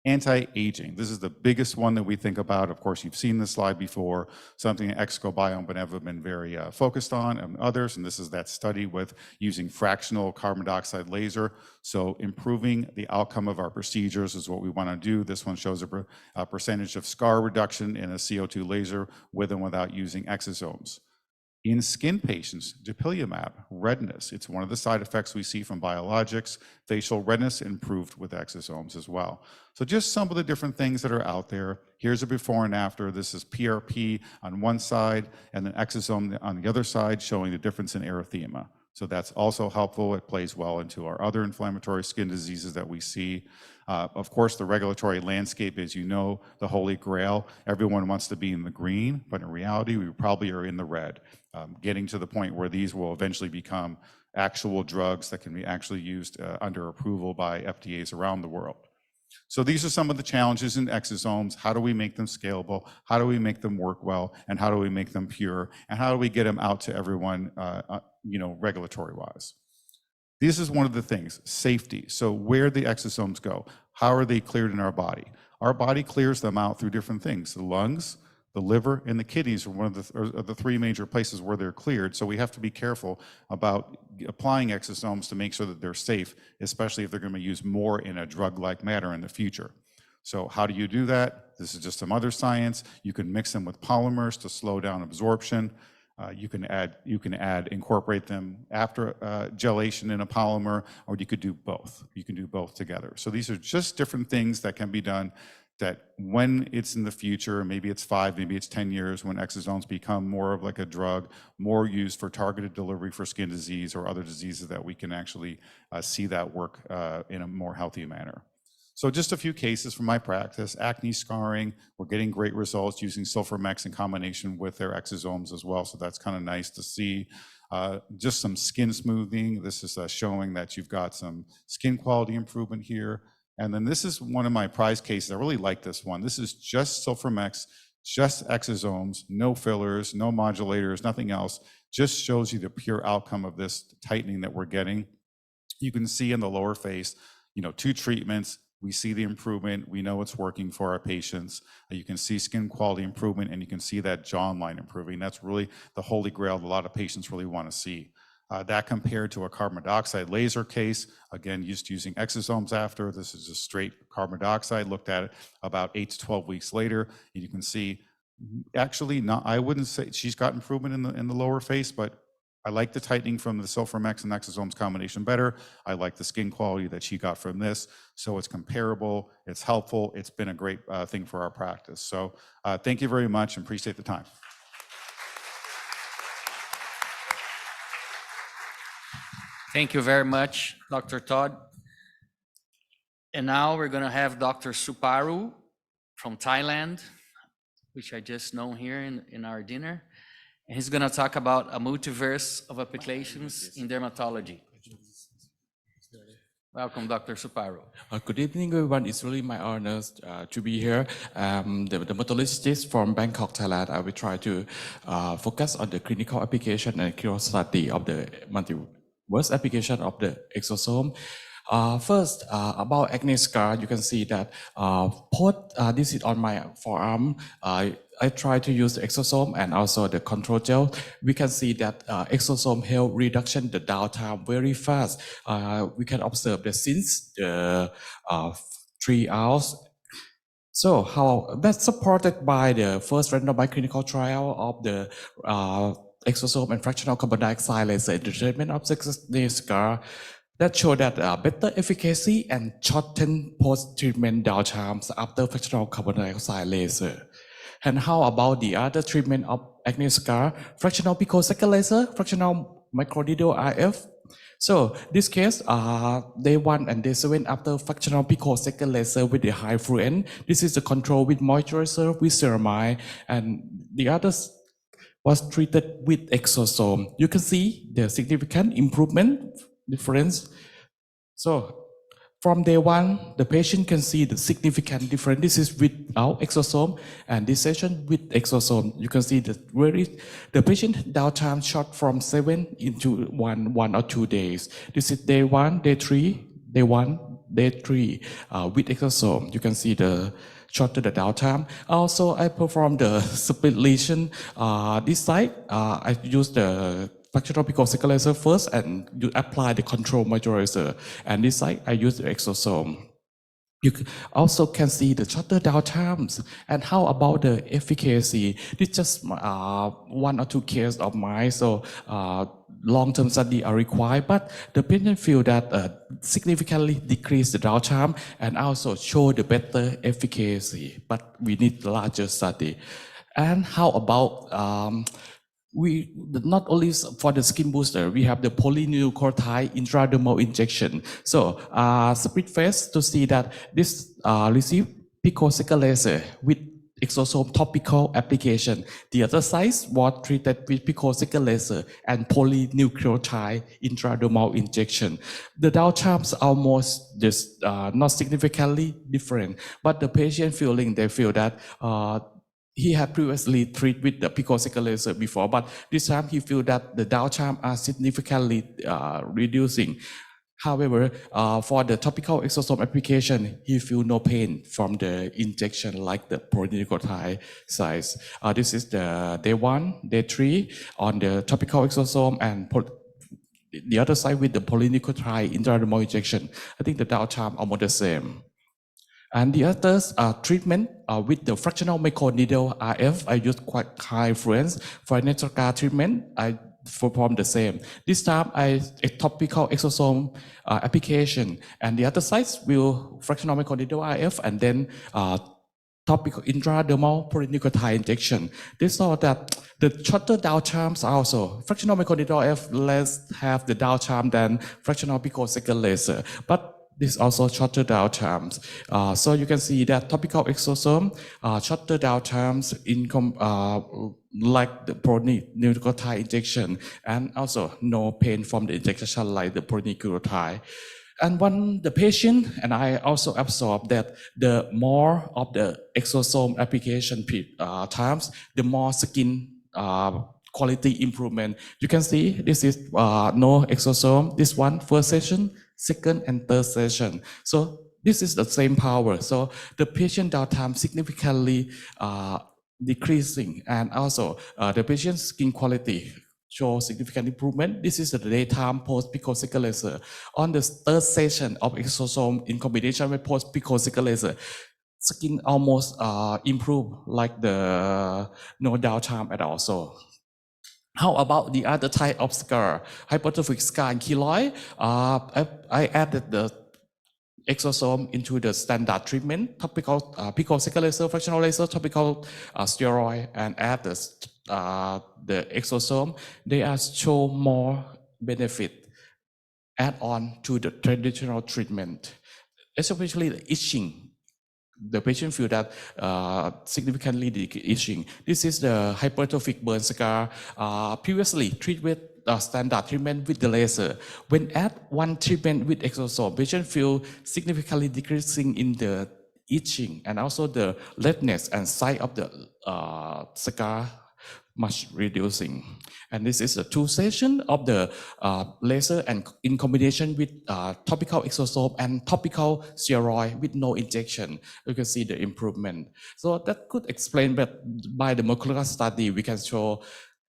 Anti-aging, this is the biggest one that we think about. Of course, you've seen this slide before, something that Excobiome and have been very focused on, and others, and this is that study with using fractional carbon dioxide laser. So improving the outcome of our procedures is what we want to do. This one shows a percentage of scar reduction in a CO2 laser with and without using exosomes. In skin patients, dupilumab, redness, it's one of the side effects we see from biologics. Facial redness improved with exosomes as well. So just some of the different things that are out there. Here's a before and after. This is PRP on one side and an exosome on the other side showing the difference in erythema. So that's also helpful. It plays well into our other inflammatory skin diseases that we see. Of course, the regulatory landscape, as you know, the holy grail, everyone wants to be in the green, but in reality, we probably are in the red, getting to the point where these will eventually become actual drugs that can be actually used under approval by FDAs around the world. So these are some of the challenges in exosomes. How do we make them scalable? How do we make them work well? And how do we make them pure? And how do we get them out to everyone, regulatory-wise? This is one of the things, safety. So where the exosomes go, how are they cleared in our body? Our body clears them out through different things. The lungs, the liver, and the kidneys are one of the three major places where they're cleared. So we have to be careful about applying exosomes to make sure that they're safe, especially if they're going to be used more in a drug-like manner in the future. So how do you do that? This is just some other science. You can mix them with polymers to slow down absorption. You can incorporate them after gelation in a polymer, or you could do both. You can do both together. So these are just different things that can be done that when it's in the future, maybe it's 5, maybe it's 10 years, when exosomes become more of like a drug, more used for targeted delivery for skin disease or other diseases, that we can actually see that work in a more healthy manner. So just a few cases from my practice. Acne scarring, we're getting great results using Sulfamex in combination with their exosomes as well, so that's kind of nice to see. Just some skin smoothing. This is showing that you've got some skin quality improvement here. And then this is one of my prize cases. I really like this one. This is just Sulfamex, just exosomes, no fillers, no modulators, nothing else. Just shows you the pure outcome of this tightening that we're getting. You can see in the lower face, 2 treatments. We see the improvement. We know it's working for our patients. You can see skin quality improvement, and you can see that jawline improving. That's really the holy grail that a lot of patients really want to see. That compared to a carbon dioxide laser case, again, using exosomes after. This is just straight carbon dioxide, looked at it about 8 to 12 weeks later. And you can see, actually, I wouldn't say she's got improvement in the lower face, but I like the tightening from the Sulfamex and exosomes combination better. I like the skin quality that she got from this. So it's comparable, it's helpful, it's been a great thing for our practice. So thank you very much and appreciate the time. Thank you very much, Dr. Todd. And now we're going to have Dr. Suparu from Thailand, which I just know here in our dinner. And he's going to talk about a multiverse of applications in dermatology. Welcome, Dr. Suparu. Good evening, everyone. It's really my honor to be here. The dermatologist from Bangkok, Thailand. I will try to focus on the clinical application and clinical study of the multiverse application of the exosome. First, about acne scar, you can see that this is on my forearm. I try to use the exosome and also the control gel. We can see that exosome help reduction the downtime very fast. We can observe that since the 3 hours. So how that's supported by the first randomized clinical trial of the exosome and fractional carbon dioxide laser in the treatment of acne scar that show that better efficacy and shorten post-treatment downtimes after fractional carbon dioxide laser. And how about the other treatment of acne scar? Fractional picosecond laser, fractional microneedle RF. So this case, day 1 and day 7 after fractional picosecond laser with the high fluent. This is the control with moisturizer, with ceramide, and the others was treated with exosome. You can see the significant improvement difference. So from day 1, the patient can see the significant difference. This is without exosome, and this session with exosome. You can see the patient downtime short from 7 into 1 or 2 days. This is day 1, day 3, day 1, day 3 with exosome. You can see the shorter the downtime. Also, I perform the split lesion. This side, I use the fractional picosecond laser first, and you apply the control moisturizer. And this side, I use the exosome. You also can see the shorter downtimes. And how about the efficacy? This is just 1 or 2 cases of mine. So long-term study are required, but the patient feel that significantly decrease the downtime and also show the better efficacy. But we need larger study. And how about we not only for the skin booster, we have the polynucleotide intradermal injection. So split face to see that this receive picosecond laser with exosome topical application. The other side was treated with picosecond laser and polynucleotide intradermal injection. The downtimes almost just not significantly different, but the patient they feel that he had previously treated with the picosecond laser before, but this time he feel that the downtime are significantly reducing. However, for the topical exosome application, he feel no pain from the injection like the polynucleotide size. This is the day 1, day 3 on the topical exosome, and the other side with the polynucleotide intradermal injection. I think the downtime almost the same. And the others treatment with the fractional microneedle RF, I use quite high frequency. For nasal scar treatment, I perform the same. This time, a topical exosome application, and the other sides will fractional microneedle RF, and then topical intradermal polynucleotide injection. They saw that the shorter downtimes also. Fractional microneedle RF less have the downtime than fractional picosecond laser, but this also shorter downtimes. So you can see that topical exosome, shorter downtimes like the polynucleotide injection, and also no pain from the injection like the polynucleotide. And when the patient and I also absorb that the more of the exosome application times, the more skin quality improvement. You can see this is no exosome. This one first session, second and third session. So this is the same power. So the patient downtime significantly decreasing, and also the patient's skin quality show significant improvement. This is the daytime post picosecond laser. On the third session of exosome in combination with post picosecond laser, skin almost improve like the no downtime at all. So how about the other type of scar? Hypertrophic scar and keloid. I added the exosome into the standard treatment, topical picosecond laser, fractional laser, topical steroid, and add the exosome. They are show more benefit add on to the traditional treatment, especially the itching. The patient feel that significantly itching. This is the hypertrophic burn scar. Previously treated with standard treatment with the laser. When add one treatment with exosome, patient feel significantly decreasing in the itching and also the redness and size of the scar much reducing. And this is a 2 session of the laser and in combination with topical exosome and topical steroid with no injection. You can see the improvement. So that could explain, but by the molecular study, we can show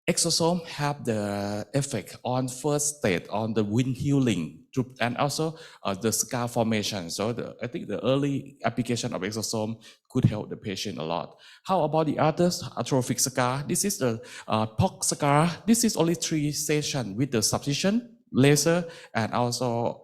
exosome have the effect on first state on the wound healing and also the scar formation. So I think the early application of exosome could help the patient a lot. How about the others? Atrophic scar. This is the pox scar. This is only 3 sessions with the subcision, laser, and also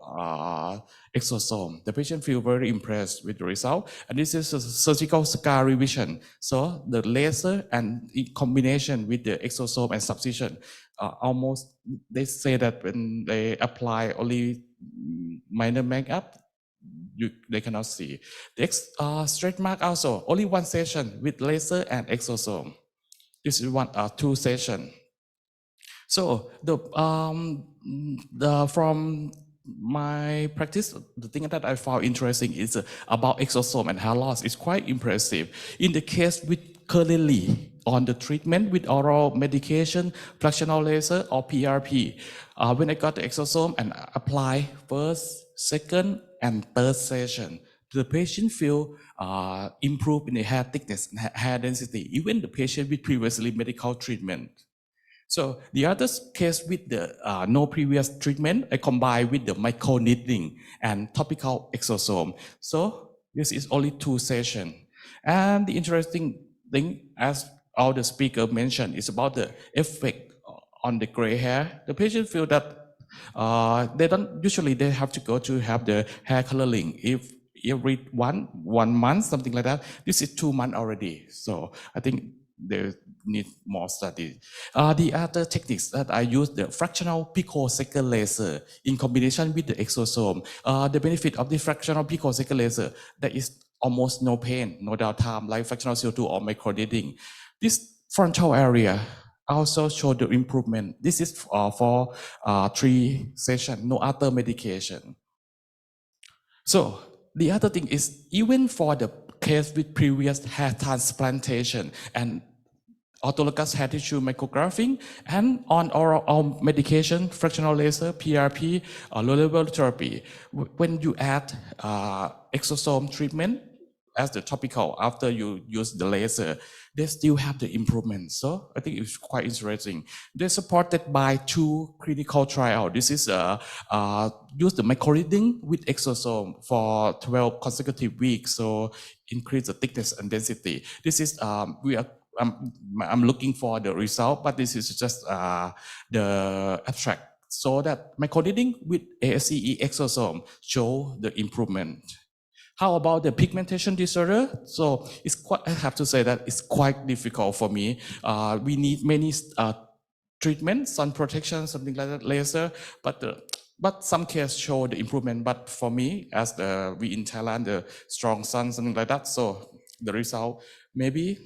exosome. The patient feel very impressed with the result. And this is a surgical scar revision. So the laser and in combination with the exosome and subcision, almost they say that when they apply only minor makeup, they cannot see. The stretch mark also, only 1 session with laser and exosome. This is 2 sessions. So from my practice, the thing that I found interesting is about exosome and hair loss. It's quite impressive. In the case with currently on the treatment with oral medication, fractional laser or PRP, when I got the exosome and apply first, second, and third session, the patient feel improved in the hair thickness and hair density, even the patient with previously medical treatment. So the other case with the no previous treatment, I combine with the micro needling and topical exosome. So this is only 2 sessions. And the interesting thing, as all the speaker mentioned, is about the effect on the gray hair. The patient feel that they have to go to have the hair coloring. If every one month, something like that, this is 2 months already. So I think they need more study. The other techniques that I use, the fractional picosecond laser in combination with the exosome. The benefit of the fractional picosecond laser, there is almost no pain, no downtime, like fractional CO2 or microneedling. This frontal area also show the improvement. This is for 3 sessions, no other medication. So the other thing is, even for the case with previous hair transplantation and autologous hair tissue micrografting and on oral medication, fractional laser, PRP, or low-level therapy, when you add exosome treatment as the topical after you use the laser, they still have the improvement. So I think it's quite interesting. They're supported by 2 clinical trials. This is use the microneedling with exosome for 12 consecutive weeks, so increase the thickness and density. This is I'm looking for the result, but this is just the abstract. So that microneedling with ASCE exosome show the improvement. How about the pigmentation disorder? So it's quite, I have to say that it's quite difficult for me. We need many treatments, sun protection, something like that, laser, but some cases show the improvement. But for me, as we in Thailand, the strong sun, something like that, so the result maybe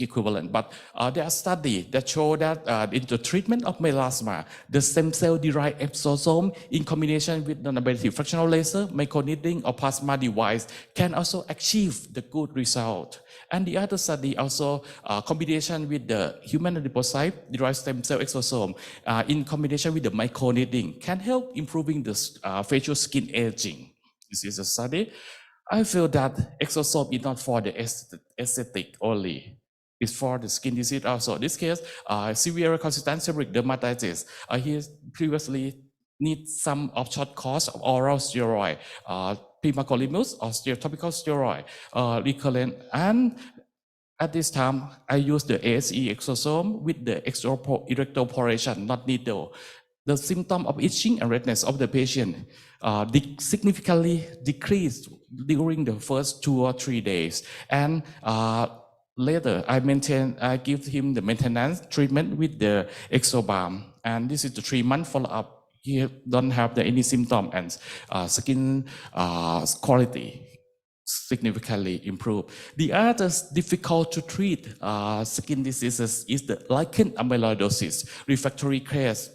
equivalent. But there are studies that show that in the treatment of melasma, the stem cell derived exosome in combination with non-ablative fractional laser, microneedling, or plasma device can also achieve the good result. And the other study also combination with the human adipocyte derived stem cell exosome in combination with the microneedling can help improving the facial skin aging. This is a study. I feel that exosome is not for the aesthetic only. It's for the skin disease also. In this case, severe recalcitrant seborrheic dermatitis. He previously needs some of short course of oral steroid, pimacrolimus or topical steroid, recurrent. And at this time, I use the ASE exosome with the electroporation, not needle. The symptom of itching and redness of the patient significantly decreased during the first 2 or 3 days. And later, I give him the maintenance treatment with the Exobalm, and this is the 3-month follow-up. He don't have any symptom, and skin quality significantly improved. The other difficult to treat skin diseases is the lichen amyloidosis, refractory case.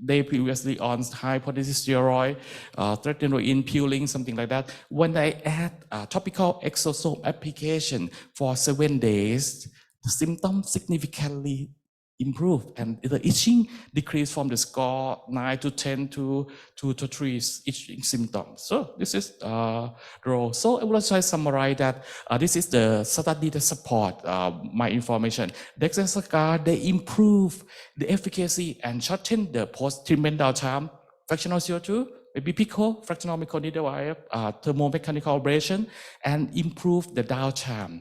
They previously on high potency steroid, tretinoin peeling, something like that. When I add topical exosome application for 7 days, symptoms significantly improve, and the itching decreased from the score 9 to 10 to 2 to 3 itching symptoms. So this is the role. So I will try to summarize that this is the study that support my information. Dexamethasone, they improve the efficacy and shorten the post-treatment downtime, fractional CO2, maybe PICO, fractional mechanical thermomechanical ablation, and improve the downtime.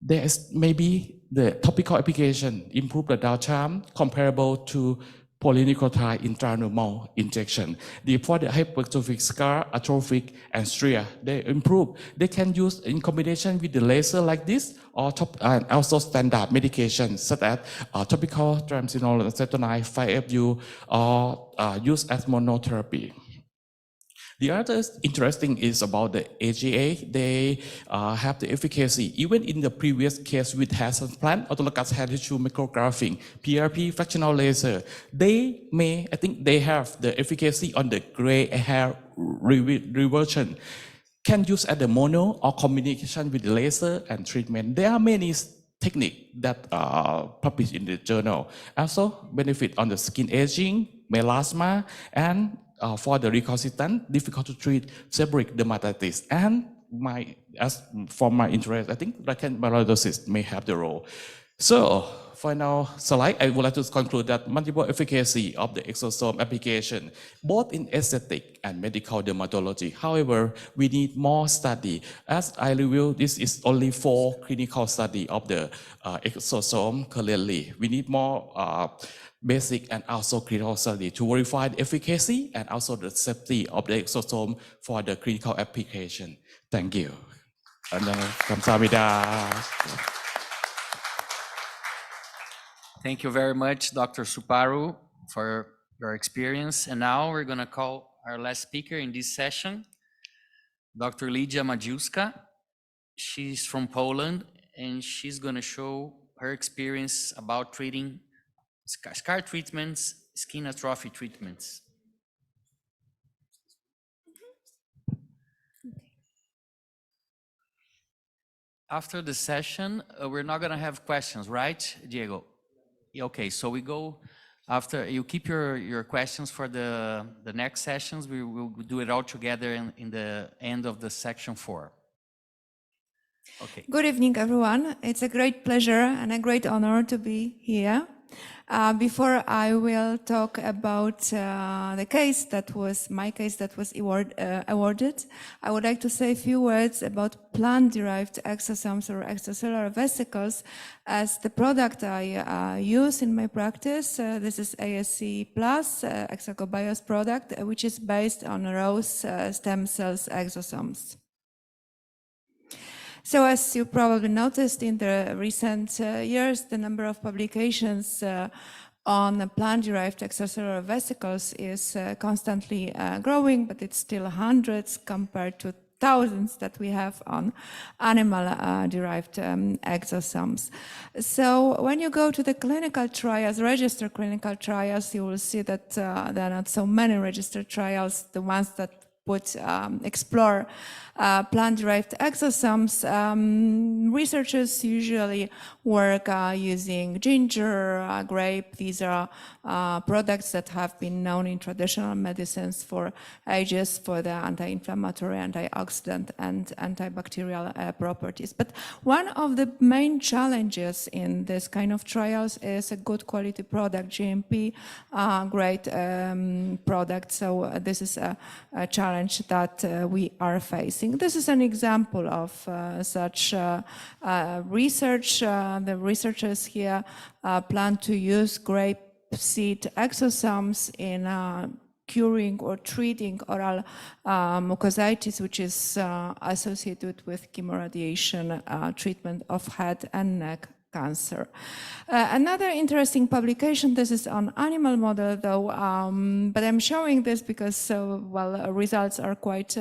There is maybe the topical application improve the downtime comparable to polynucleotide intranormal injection. For the hypertrophic scar, atrophic, and stria, they improve. They can use in combination with the laser like this, or and also standard medications such as topical triamcinolone acetonide 5-FU, or used as monotherapy. The other interesting is about the AGA. They have the efficacy even in the previous case with hair transplant, autologous hair tissue micrografting, PRP, fractional laser. They may, I think they have the efficacy on the gray hair reversion. Can use as the mono or combination with the laser and treatment. There are many techniques that are published in the journal. Also benefit on the skin aging, melasma, and for the recalcitrant, difficult to treat seborrheic dermatitis. And for my interest, I think lichen sclerosis may have the role. So, final slide, I would like to conclude that multiple efficacy of the exosome application, both in aesthetic and medical dermatology. However, we need more study. As I reviewed, this is only 4 clinical study of the exosome currently. We need more basic and also clinical study to verify the efficacy and also the safety of the exosome for the clinical application. Thank you. 감사합니다. Thank you very much, Dr. Suparu, for your experience. And now we're going to call our last speaker in this session, Dr. Lidia Madziuska. She's from Poland, and she's going to show her experience about treating scar treatments, skin atrophy treatments. After the session, we're not going to have questions, right, Diego? Okay, so we go after. You keep your questions for the next sessions. We will do it all together in the end of the section 4. Okay. Good evening, everyone. It's a great pleasure and a great honor to be here. Before I will talk about the case that was my case that was awarded, I would like to say a few words about plant-derived exosomes or extracellular vesicles as the product I use in my practice. This is ASC Plus, Exocobios product, which is based on rose stem cells exosomes. So as you probably noticed in the recent years, the number of publications on plant-derived extracellular vesicles is constantly growing, but it's still hundreds compared to thousands that we have on animal-derived exosomes. So when you go to the clinical trials, registered clinical trials, you will see that there are not so many registered trials, the ones that explore plant-derived exosomes. Researchers usually work using ginger, grape. These are products that have been known in traditional medicines for ages for the anti-inflammatory, antioxidant, and antibacterial properties. But one of the main challenges in this kind of trials is a good quality product, GMP, great product. So this is a challenge that we are facing. This is an example of such research. The researchers here plan to use grape seed exosomes in curing or treating oral mucositis, which is associated with chemoradiation treatment of head and neck cancer. Another interesting publication, this is on animal model though, but I'm showing this because, results are quite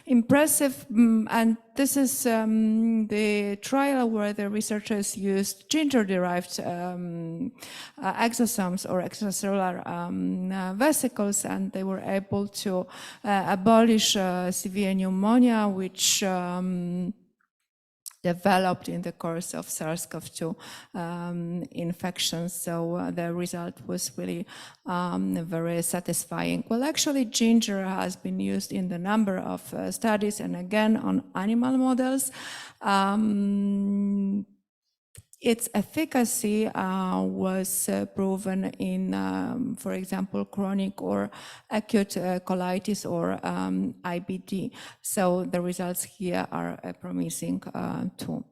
impressive. And this is the trial where the researchers used ginger-derived exosomes or extracellular vesicles, and they were able to abolish severe pneumonia, which developed in the course of SARS-CoV-2 infection. So the result was really very satisfying. Well, actually, ginger has been used in the number of studies, and again on animal models. Its efficacy was proven in, for example, chronic or acute colitis or IBD. So the results here are promising too.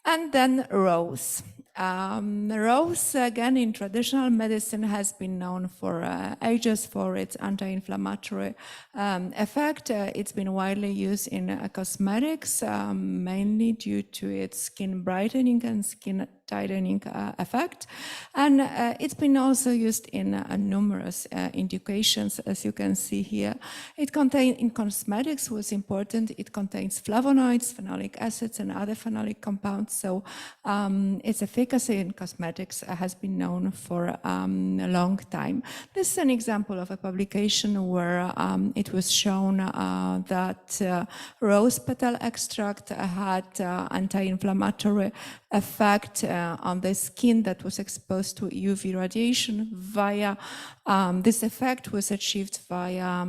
And then rose. Rose, again, in traditional medicine has been known for ages for its anti-inflammatory effect. It's been widely used in cosmetics, mainly due to its skin brightening and skin tightening effect. And it's been also used in numerous indications, as you can see here. It contains, in cosmetics was important, it contains flavonoids, phenolic acids, and other phenolic compounds. So its efficacy in cosmetics has been known for a long time. This is an example of a publication where it was shown that rose petal extract had anti-inflammatory effect on the skin that was exposed to UV radiation via, this effect was achieved via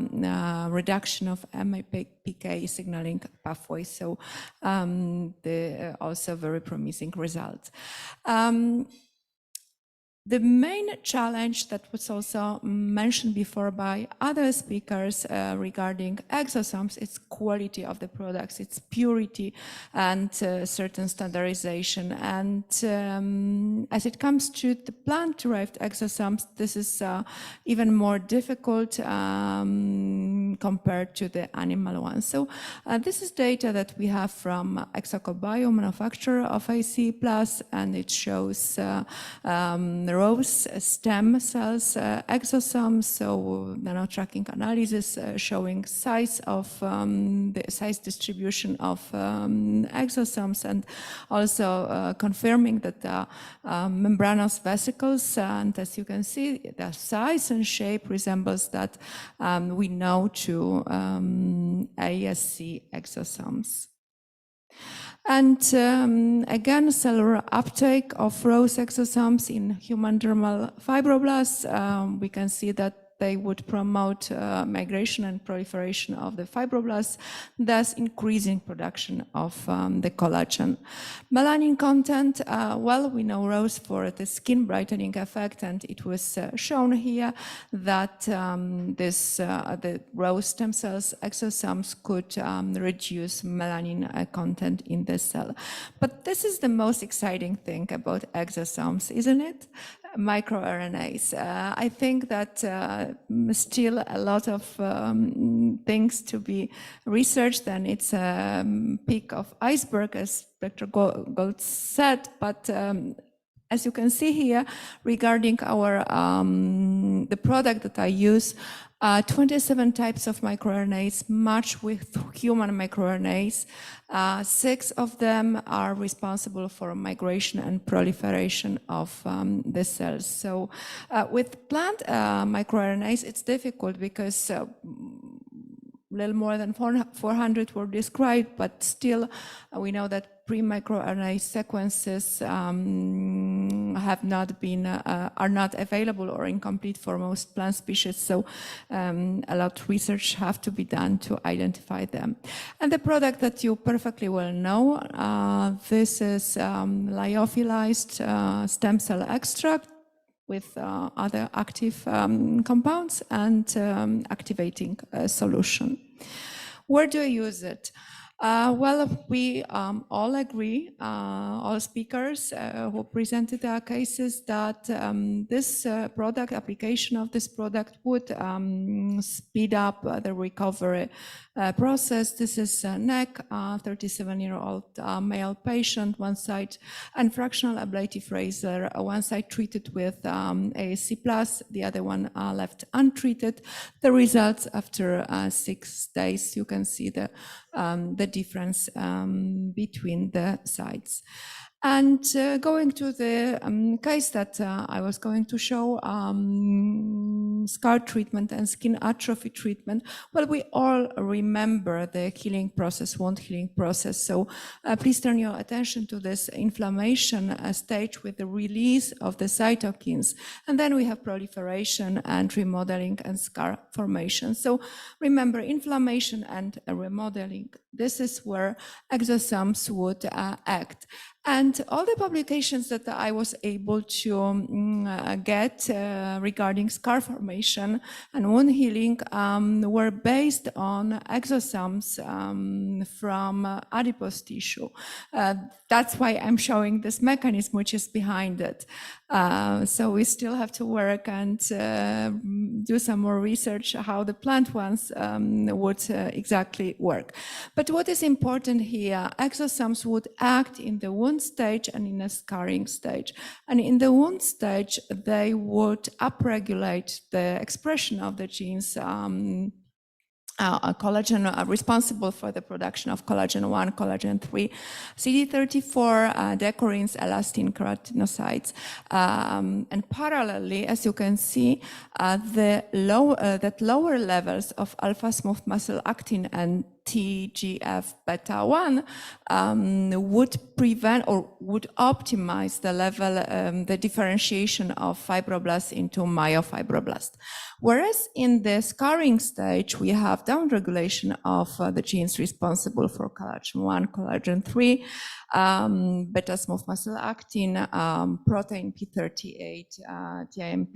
reduction of MAPK signaling pathways. So also very promising results. The main challenge that was also mentioned before by other speakers regarding exosomes is quality of the products, its purity and certain standardization. And as it comes to the plant-derived exosomes, this is even more difficult compared to the animal ones. So this is data that we have from Exoco manufacturer of AC+, and it shows rose stem cells exosomes, so nano-tracking analysis showing size of the size distribution of exosomes, and also confirming that the membranous vesicles, and as you can see, the size and shape resembles that we know to ASC exosomes. And again, cellular uptake of rose exosomes in human dermal fibroblasts, we can see that they would promote migration and proliferation of the fibroblasts, thus increasing production of the collagen. Melanin content, well, we know rose for the skin brightening effect, and it was shown here that the rose stem cells exosomes could reduce melanin content in the cell. But this is the most exciting thing about exosomes, isn't it? microRNAs. I think that still a lot of things to be researched, and it's a peak of iceberg, as Dr. Gold said, but as you can see here, regarding our the product that I use, 27 types of microRNAs match with human microRNAs. 6 of them are responsible for migration and proliferation of the cells. So with plant microRNAs, it's difficult because little more than 400 were described, but still we know that pre-microRNA sequences have not been, are not available or incomplete for most plant species. So a lot of research have to be done to identify them. And the product that you perfectly well know, this is lyophilized stem cell extract with other active compounds and activating solution. Where do I use it? Well, we all agree, all speakers who presented their cases, that this product, application of this product would speed up the recovery process. This is neck, 37-year-old male patient, one side, and fractional ablative razor, one side treated with ASC+, the other one left untreated. The results after 6 days, you can see the difference between the sides. And going to the case that I was going to show, scar treatment and skin atrophy treatment, well, we all remember the healing process, wound healing process. So please turn your attention to this inflammation stage with the release of the cytokines. And then we have proliferation and remodeling and scar formation. So remember, inflammation and remodeling, this is where exosomes would act. And all the publications that I was able to get regarding scar formation and wound healing were based on exosomes from adipose tissue. That's why I'm showing this mechanism which is behind it. So we still have to work and do some more research how the plant ones would exactly work. But what is important here, exosomes would act in the wound stage and in a scarring stage. And in the wound stage, they would upregulate the expression of the genes collagen responsible for the production of collagen 1, collagen 3, CD34, decorins, elastin, keratinocytes. And parallelly, as you can see, that lower levels of alpha smooth muscle actin and TGF-beta 1 would prevent or would optimize the level, the differentiation of fibroblasts into myofibroblasts. Whereas in the scarring stage, we have downregulation of the genes responsible for collagen 1, collagen 3, beta smooth muscle actin, protein P38, TIMP.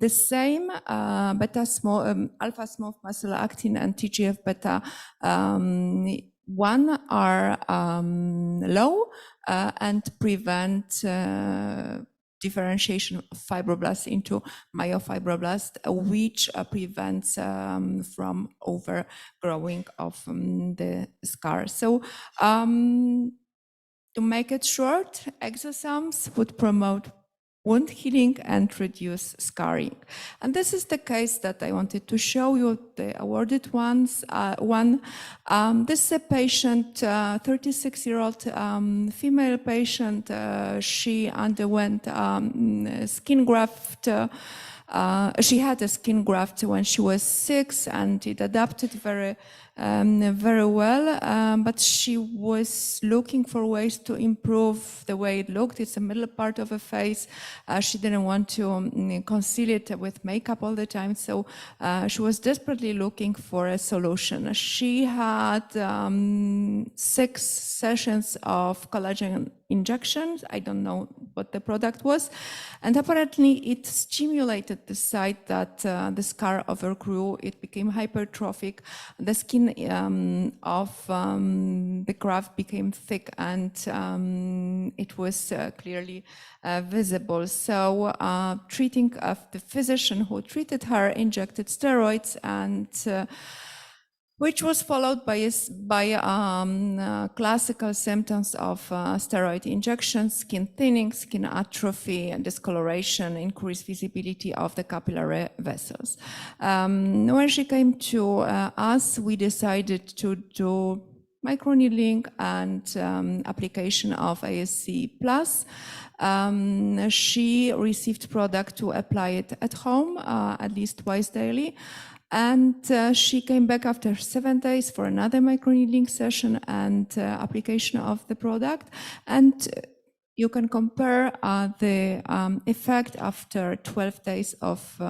The same alpha smooth muscle actin and TGF-beta 1 are low and prevent differentiation of fibroblasts into myofibroblasts, which prevents from overgrowing of the scar. So to make it short, exosomes would promote wound healing and reduce scarring. And this is the case that I wanted to show you, the awarded ones. This is a patient, 36-year-old female patient. She underwent skin graft. She had a skin graft when she was 6, and it adapted very well, but she was looking for ways to improve the way it looked. It's the middle part of her face. She didn't want to conceal it with makeup all the time, so she was desperately looking for a solution. She had 6 sessions of collagen injections. I don't know what the product was, and apparently it stimulated the site that the scar overgrew. It became hypertrophic. The skin of the graft became thick, and it was clearly visible. So treating the physician who treated her injected steroids, and which was followed by classical symptoms of steroid injections, skin thinning, skin atrophy, and discoloration, increased visibility of the capillary vessels. When she came to us, we decided to do microneedling and application of ASC+. She received product to apply it at home at least twice daily. And she came back after 7 days for another microneedling session and application of the product. And you can compare the effect after 12 days of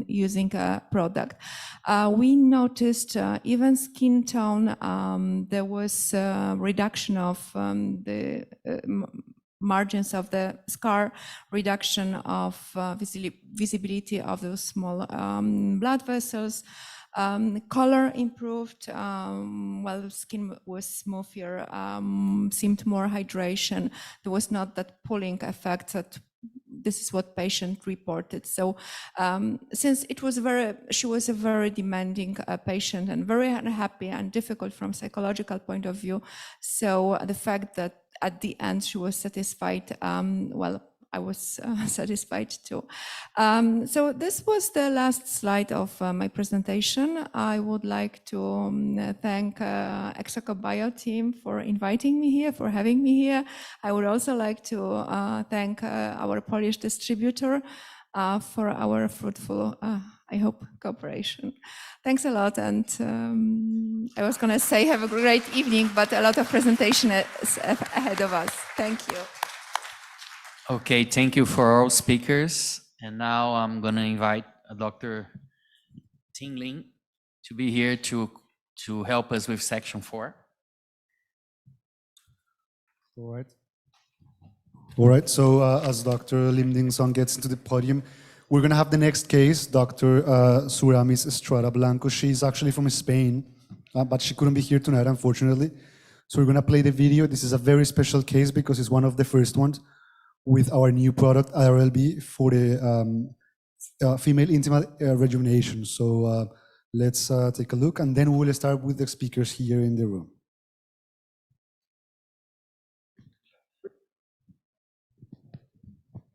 using a product. We noticed even skin tone, there was a reduction of the margins of the scar, reduction of visibility of those small blood vessels. Color improved, while the skin was smoother, seemed more hydration. There was not that pulling effect that this is what patient reported. So since she was a very demanding patient and very unhappy and difficult from psychological point of view. So the fact that at the end she was satisfied, well, I was satisfied too. So this was the last slide of my presentation. I would like to thank Exosomes team for inviting me here, for having me here. I would also like to thank our Polish distributor, for our fruitful, I hope, cooperation. Thanks a lot. And I was going to say have a great evening, but a lot of presentation is ahead of us. Thank you. Okay, thank you for all speakers. And now I'm going to invite Dr. Lin to be here to help us with section 4. All right. All right. So as Dr. Lim Ding Song gets into the podium, we're going to have the next case, Dr. Suramis Estrada Blanco. She's actually from Spain, but she couldn't be here tonight, unfortunately. So we're going to play the video. This is a very special case because it's one of the first ones with our new product, IRLB, for the female intimate rejuvenation. So let's take a look, and then we will start with the speakers here in the room.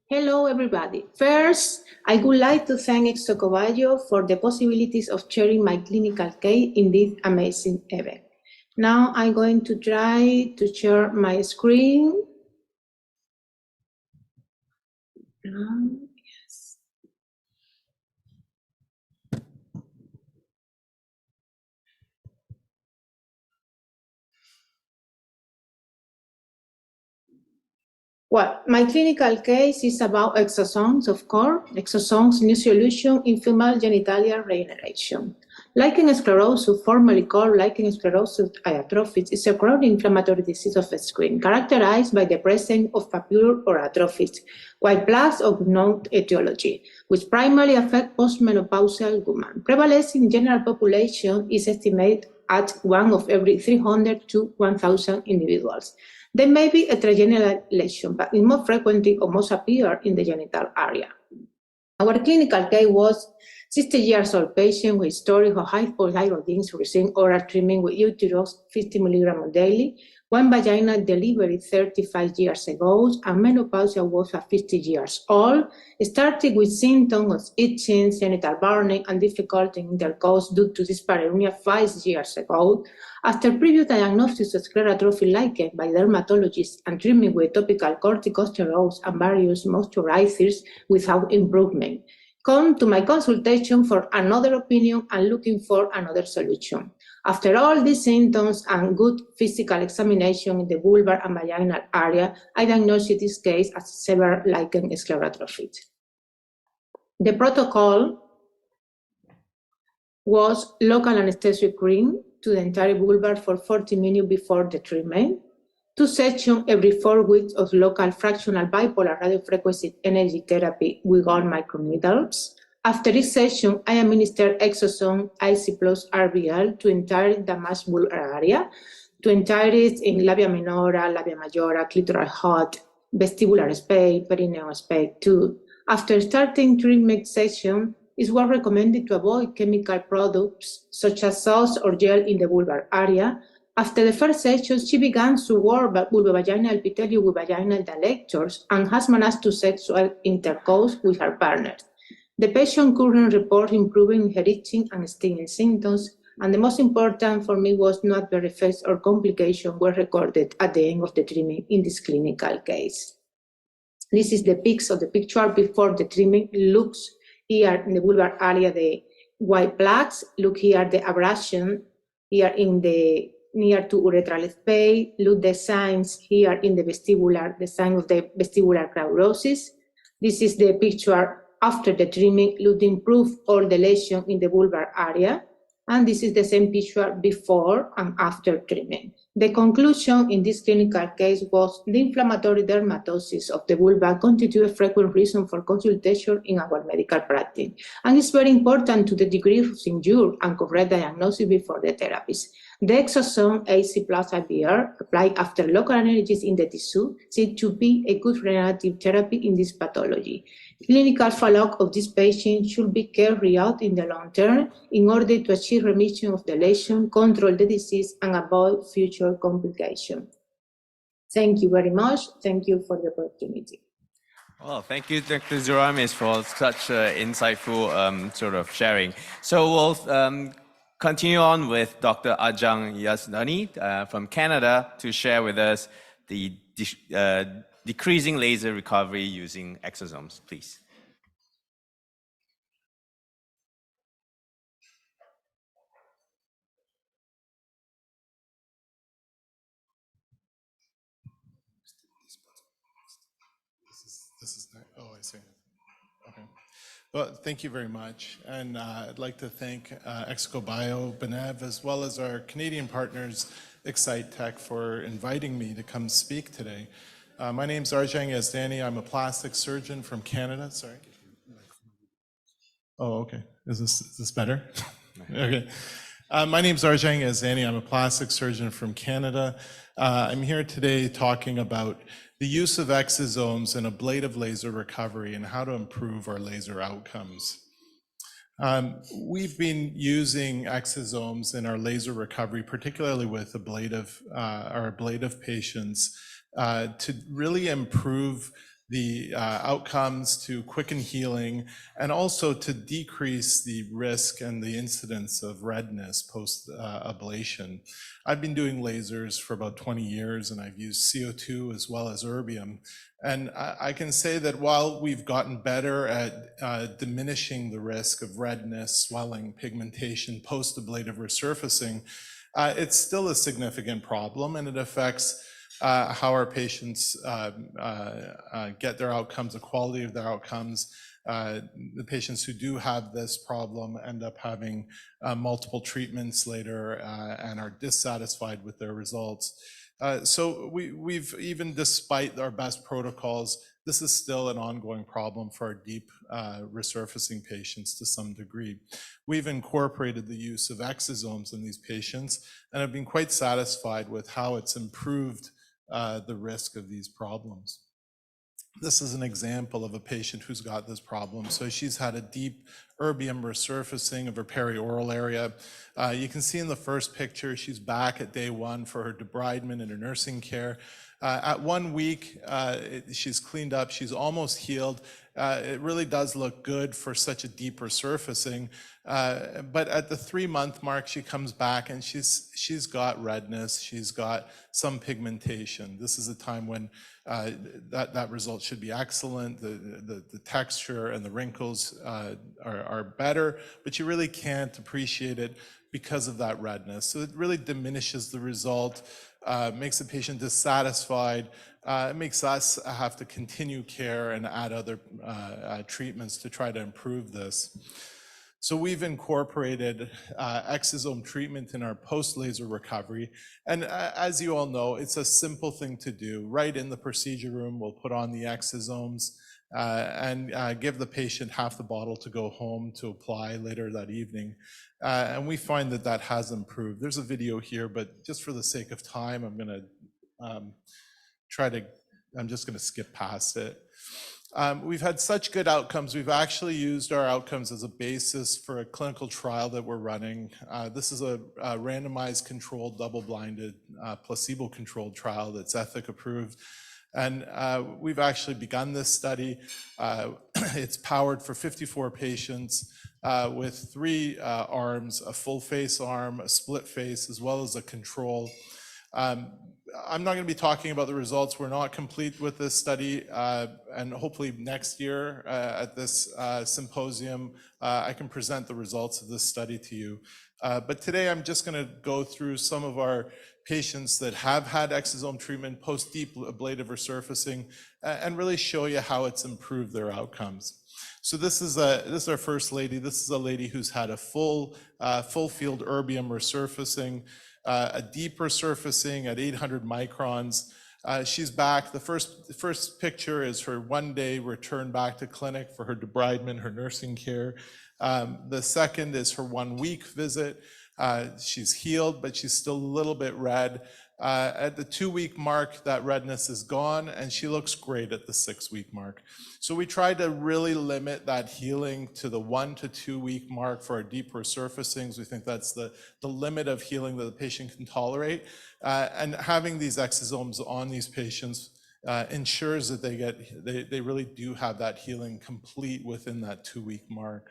Hello, everybody. First, I would like to thank Exocovallo for the possibilities of sharing my clinical case in this amazing event. Now I'm going to try to share my screen. Yes. Well, my clinical case is about exosomes, of course, exosomes new solution in female genitalia regeneration. Lichen sclerosus, formerly called lichen sclerosus atrophies, is a chronic inflammatory disease of the skin characterized by the presence of papule or atrophies, white plaques of known etiology, which primarily affect postmenopausal women. Prevalence in general population is estimated at 1 of every 300 to 1,000 individuals. There may be a trigeminal lesion, but it more frequently or most appear in the genital area. Our clinical case was 60 years old patient with history of hypothyroidism receiving oral treatment with uterus 50 milligrams daily, one vaginal delivery 35 years ago, and menopause was at 50 years old, started with symptoms of itching, genital burning, and difficulty in intercourse due to dyspareunia 5 years ago. After previous diagnosis of sclerotrophic lichen by dermatologists and treatment with topical corticosteroids and various moisturizers without improvement, come to my consultation for another opinion and looking for another solution. After all these symptoms and good physical examination in the vulvar and vaginal area, I diagnosed this case as severe lichen sclerotrophy. The protocol was local anesthetic cream to the entire vulva for 40 minutes before the treatment, 2 sessions every 4 weeks of local fractional bipolar radiofrequency energy therapy with gold microneedles. After each session, I administer Exosome IC plus RBL to entire damaged vulvar area, to entire it in labia minora, labia majora, clitoral hot, vestibular space, perineal space too. After starting treatment session, it was recommended to avoid chemical products such as sauce or gel in the vulvar area. After the first session, she began to work vulvovaginal epithelium with vaginal dilators and has managed to sexual intercourse with her partner. The patient currently reports improving her itching and stinging symptoms, and the most important for me was no adverse effects or complications were recorded at the end of the treatment in this clinical case. This is the pics of the picture before the treatment. Looks here in the vulvar area, the white plaques. Look here, the abrasion here in the near to urethral space. Look the signs here in the vestibular, the sign of the vestibular craurosis. This is the picture after the treatment. Look to improve all the lesion in the vulvar area. And this is the same picture before and after treatment. The conclusion in this clinical case was the inflammatory dermatosis of the vulva constitutes a frequent reason for consultation in our medical practice. And it's very important to the degree of injury and correct diagnosis before the therapies. The exosome AC plus IBR applied after local analgesics in the tissue seems to be a good regenerative therapy in this pathology. Clinical follow-up of this patient should be carried out in the long term in order to achieve remission of the lesion, control the disease, and avoid future complications. Thank you very much. Thank you for the opportunity. Well, thank you, Dr. Suramis, for such insightful sort of sharing. So we'll continue on with Dr. Ajang Yasnani from Canada to share with us the decreasing laser recovery using exosomes, please. This is, oh, I see. Okay. Well, thank you very much. And I'd like to thank ExcoBio, Benev, as well as our Canadian partners, Excite Tech, for inviting me to come speak today. My name's Arjang Yazdani. I'm a plastic surgeon from Canada. Sorry. Oh, okay. Is this better? Okay. My name's Arjang Yazdani. I'm a plastic surgeon from Canada. I'm here today talking about the use of exosomes in ablative laser recovery and how to improve our laser outcomes. We've been using exosomes in our laser recovery, particularly with our ablative patients, to really improve the outcomes, to quicken healing, and also to decrease the risk and the incidence of redness post-ablation. I've been doing lasers for about 20 years, and I've used CO2 as well as erbium. And I can say that while we've gotten better at diminishing the risk of redness, swelling, pigmentation, post-ablative resurfacing, it's still a significant problem, and it affects how our patients get their outcomes, the quality of their outcomes. The patients who do have this problem end up having multiple treatments later and are dissatisfied with their results. So we've, even despite our best protocols, this is still an ongoing problem for our deep resurfacing patients to some degree. We've incorporated the use of exosomes in these patients and have been quite satisfied with how it's improved the risk of these problems. This is an example of a patient who's got this problem. So she's had a deep erbium resurfacing of her perioral area. You can see in the first picture, she's back at day 1 for her debridement and her nursing care. At 1 week, she's cleaned up, she's almost healed. It really does look good for such a deep resurfacing. But at the 3-month mark, she comes back and she's got redness, she's got some pigmentation. This is a time when that result should be excellent. The texture and the wrinkles are better, but you really can't appreciate it because of that redness. So it really diminishes the result, makes the patient dissatisfied. It makes us have to continue care and add other treatments to try to improve this. So we've incorporated exosome treatment in our post-laser recovery. And as you all know, it's a simple thing to do. Right in the procedure room, we'll put on the exosomes and give the patient half the bottle to go home to apply later that evening. And we find that that has improved. There's a video here, but just for the sake of time, I'm just going to skip past it. We've had such good outcomes. We've actually used our outcomes as a basis for a clinical trial that we're running. This is a randomized controlled, double-blinded, placebo-controlled trial that's ethic approved. And we've actually begun this study. It's powered for 54 patients with 3 arms, a full face arm, a split face, as well as a control. I'm not going to be talking about the results. We're not complete with this study, and hopefully next year at this symposium, I can present the results of this study to you. But today I'm just going to go through some of our patients that have had exosome treatment post-deep ablative resurfacing and really show you how it's improved their outcomes. So this is our first lady. This is a lady who's had a full field erbium resurfacing, a deep resurfacing at 800 microns. She's back. The first picture is her 1-day return back to clinic for her debridement, her nursing care. The second is her 1-week visit. She's healed, but she's still a little bit red. At the 2-week mark, that redness is gone, and she looks great at the 6-week mark. So we tried to really limit that healing to the 1 to 2 week mark for our deep resurfacings. We think that's the limit of healing that the patient can tolerate. And having these exosomes on these patients ensures that they really do have that healing complete within that 2-week mark.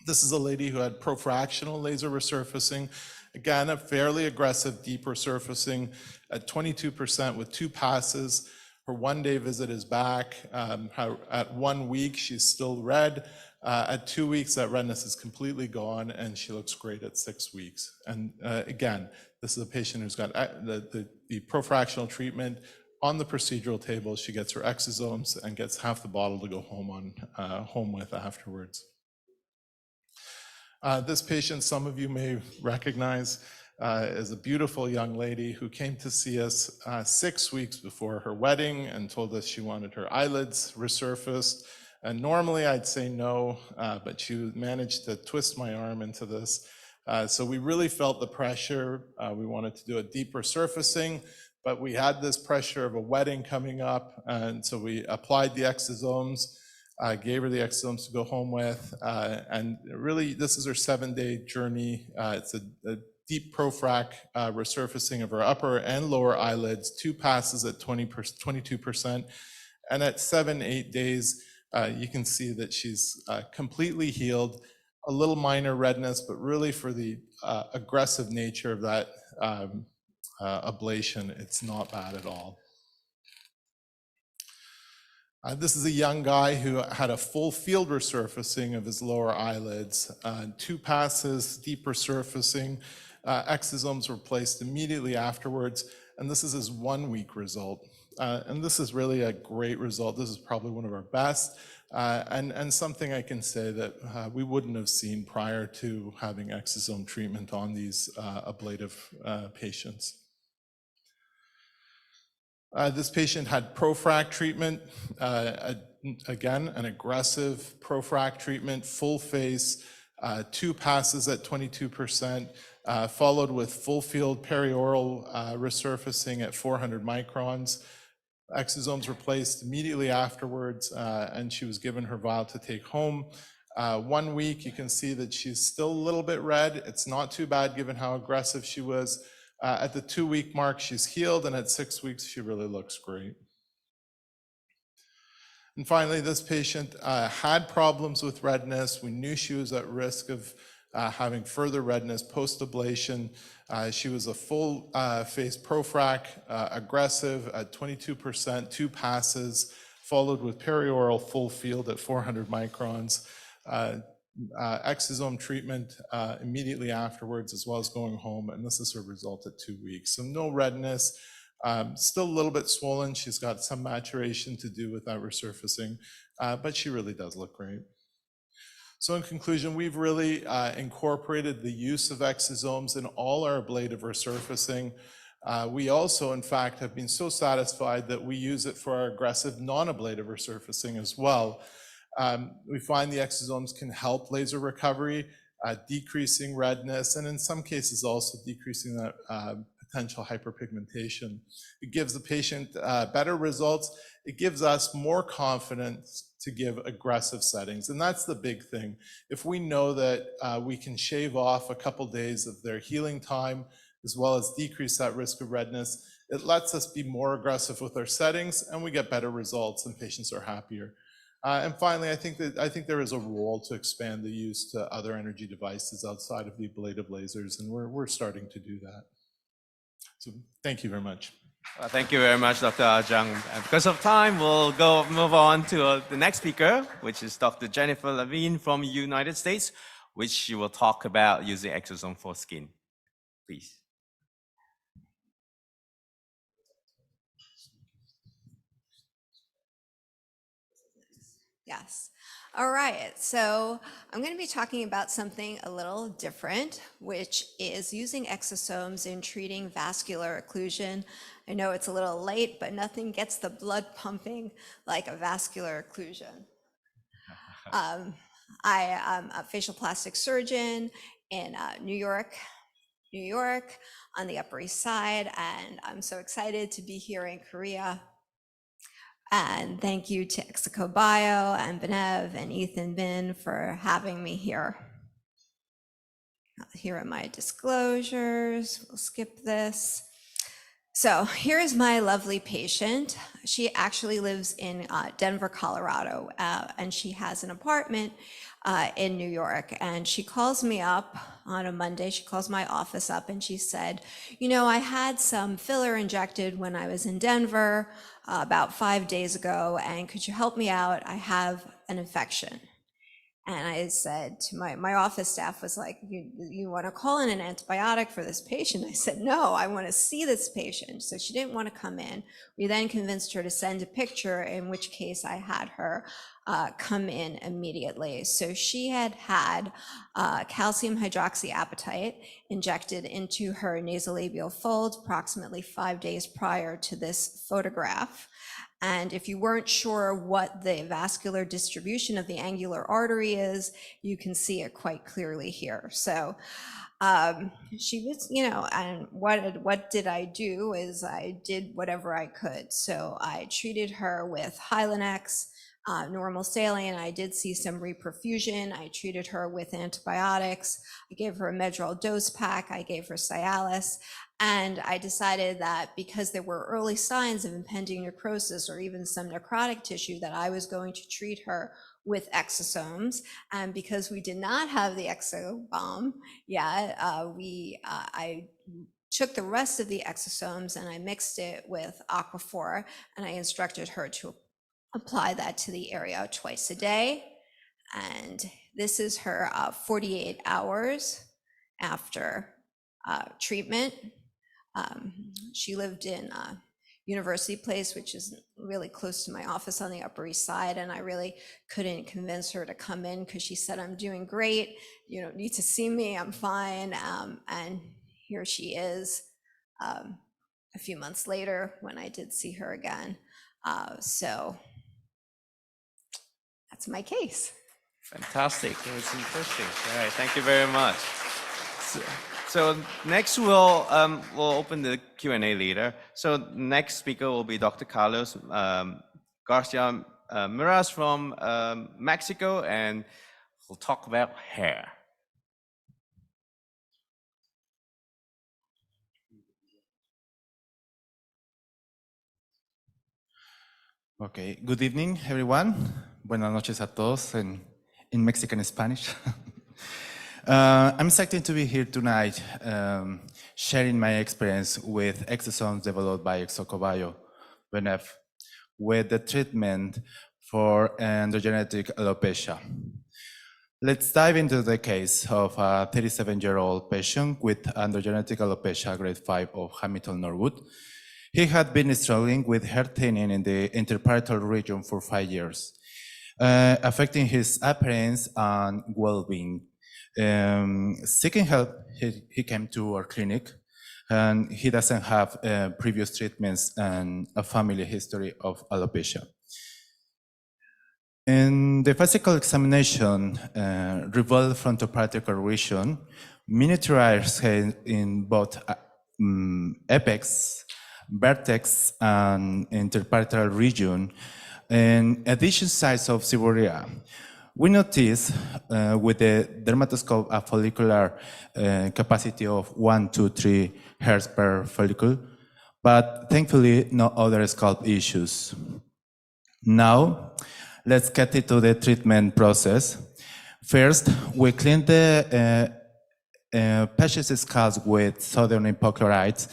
This is a lady who had profractional laser resurfacing. Again, a fairly aggressive deep resurfacing at 22% with 2 passes. Her 1-day visit is back. At 1 week, she's still red. At 2 weeks, that redness is completely gone, and she looks great at 6 weeks. And again, this is a patient who's got the profractional treatment, on the procedural table, she gets her exosomes and gets half the bottle to go home with afterwards. This patient, some of you may recognize, is a beautiful young lady who came to see us 6 weeks before her wedding and told us she wanted her eyelids resurfaced. And normally I'd say no, but she managed to twist my arm into this. So we really felt the pressure. We wanted to do a deeper surfacing, but we had this pressure of a wedding coming up. And so we applied the exosomes, gave her the exosomes to go home with. And really, this is her 7-day journey. It's a deep profrac resurfacing of her upper and lower eyelids, 2 passes at 22%. And at 7-8 days, you can see that she's completely healed. A little minor redness, but really for the aggressive nature of that ablation, it's not bad at all. This is a young guy who had a full field resurfacing of his lower eyelids, 2 passes, deep resurfacing. Exosomes were placed immediately afterwards, and this is his 1-week result. And this is really a great result. This is probably one of our best, and something I can say that we wouldn't have seen prior to having exosome treatment on these ablative patients. This patient had profrac treatment, again, an aggressive profrac treatment, full face, 2 passes at 22%, followed with full field perioral resurfacing at 400 microns. Exosomes were placed immediately afterwards, and she was given her vial to take home. 1 week, you can see that she's still a little bit red. It's not too bad given how aggressive she was. At the 2-week mark, she's healed, and at 6 weeks, she really looks great. And finally, this patient had problems with redness. We knew she was at risk of having further redness post-ablation. She was a full face profrac, aggressive at 22%, 2 passes, followed with perioral full field at 400 microns. Exosome treatment immediately afterwards, as well as going home, and this is her result at 2 weeks. So no redness, still a little bit swollen. She's got some maturation to do with that resurfacing, but she really does look great. So in conclusion, we've really incorporated the use of exosomes in all our ablative resurfacing. We also, in fact, have been so satisfied that we use it for our aggressive non-ablative resurfacing as well. We find the exosomes can help laser recovery, decreasing redness, and in some cases also decreasing that potential hyperpigmentation. It gives the patient better results. It gives us more confidence to give aggressive settings, and that's the big thing. If we know that we can shave off a couple days of their healing time, as well as decrease that risk of redness, it lets us be more aggressive with our settings, and we get better results, and patients are happier. And finally, I think there is a role to expand the use to other energy devices outside of the ablative lasers, and we're starting to do that. So thank you very much. Well, thank you very much, Dr. Ajang. And because of time, we'll move on to the next speaker, which is Dr. Jennifer Levine from the United States, which she will talk about using exosome for skin. Please. Yes. All right. So I'm going to be talking about something a little different, which is using exosomes in treating vascular occlusion. I know it's a little late, but nothing gets the blood pumping like a vascular occlusion. I am a facial plastic surgeon in New York, on the Upper East Side, and I'm so excited to be here in Korea. And thank you to Exoco Bio and Benev and Ethan Bin for having me here. Here are my disclosures. We'll skip this. So here's my lovely patient. She actually lives in Denver, Colorado, and she has an apartment in New York. And she calls me up on a Monday. She calls my office up and she said, you know, I had some filler injected when I was in Denver about 5 days ago, and could you help me out? I have an infection. And I said to my office staff was like, you want to call in an antibiotic for this patient? I said, no, I want to see this patient. So she didn't want to come in. We then convinced her to send a picture, in which case I had her come in immediately. So she had calcium hydroxyapatite injected into her nasolabial fold approximately 5 days prior to this photograph. And if you weren't sure what the vascular distribution of the angular artery is, you can see it quite clearly here. So she was, and what did I do is I did whatever I could. So I treated her with Hylenex, normal saline. I did see some reperfusion. I treated her with antibiotics. I gave her a Medrol dose pack. I gave her Cialis. And I decided that because there were early signs of impending necrosis or even some necrotic tissue, that I was going to treat her with exosomes. And because we did not have the exobomb yet, I took the rest of the exosomes and I mixed it with Aquaphor, and I instructed her to apply that to the area twice a day. And this is her 48 hours after treatment. She lived in University Place, which is really close to my office on the Upper East Side, and I really couldn't convince her to come in because she said, I'm doing great, you don't need to see me, I'm fine. And here she is a few months later when I did see her again. So that's my case. Fantastic. It was interesting. All right, thank you very much. So next we'll open the Q&A later. So next speaker will be Dr. Carlos Garcia Miras from Mexico, and we'll talk about hair. Okay, good evening, everyone. Buenas noches a todos in Mexican Spanish. I'm excited to be here tonight, sharing my experience with exosomes developed by Exocobayo with the treatment for androgenetic alopecia. Let's dive into the case of a 37-year-old patient with androgenetic alopecia grade 5 of Hamilton-Norwood. He had been struggling with hair thinning in the interparietal region for 5 years, affecting his appearance and well-being. Seeking help, he came to our clinic, and he doesn't have previous treatments and a family history of alopecia. In the physical examination, revealed frontoparietal region, miniaturized in both apex, vertex, and interparietal region, and addition size of seborrhea. We notice with the dermatoscope a follicular capacity of 1 to 3 hairs per follicle, but thankfully no other scalp issues. Now, let's get into the treatment process. First, we clean the patient's scalp with sodium hypochlorite,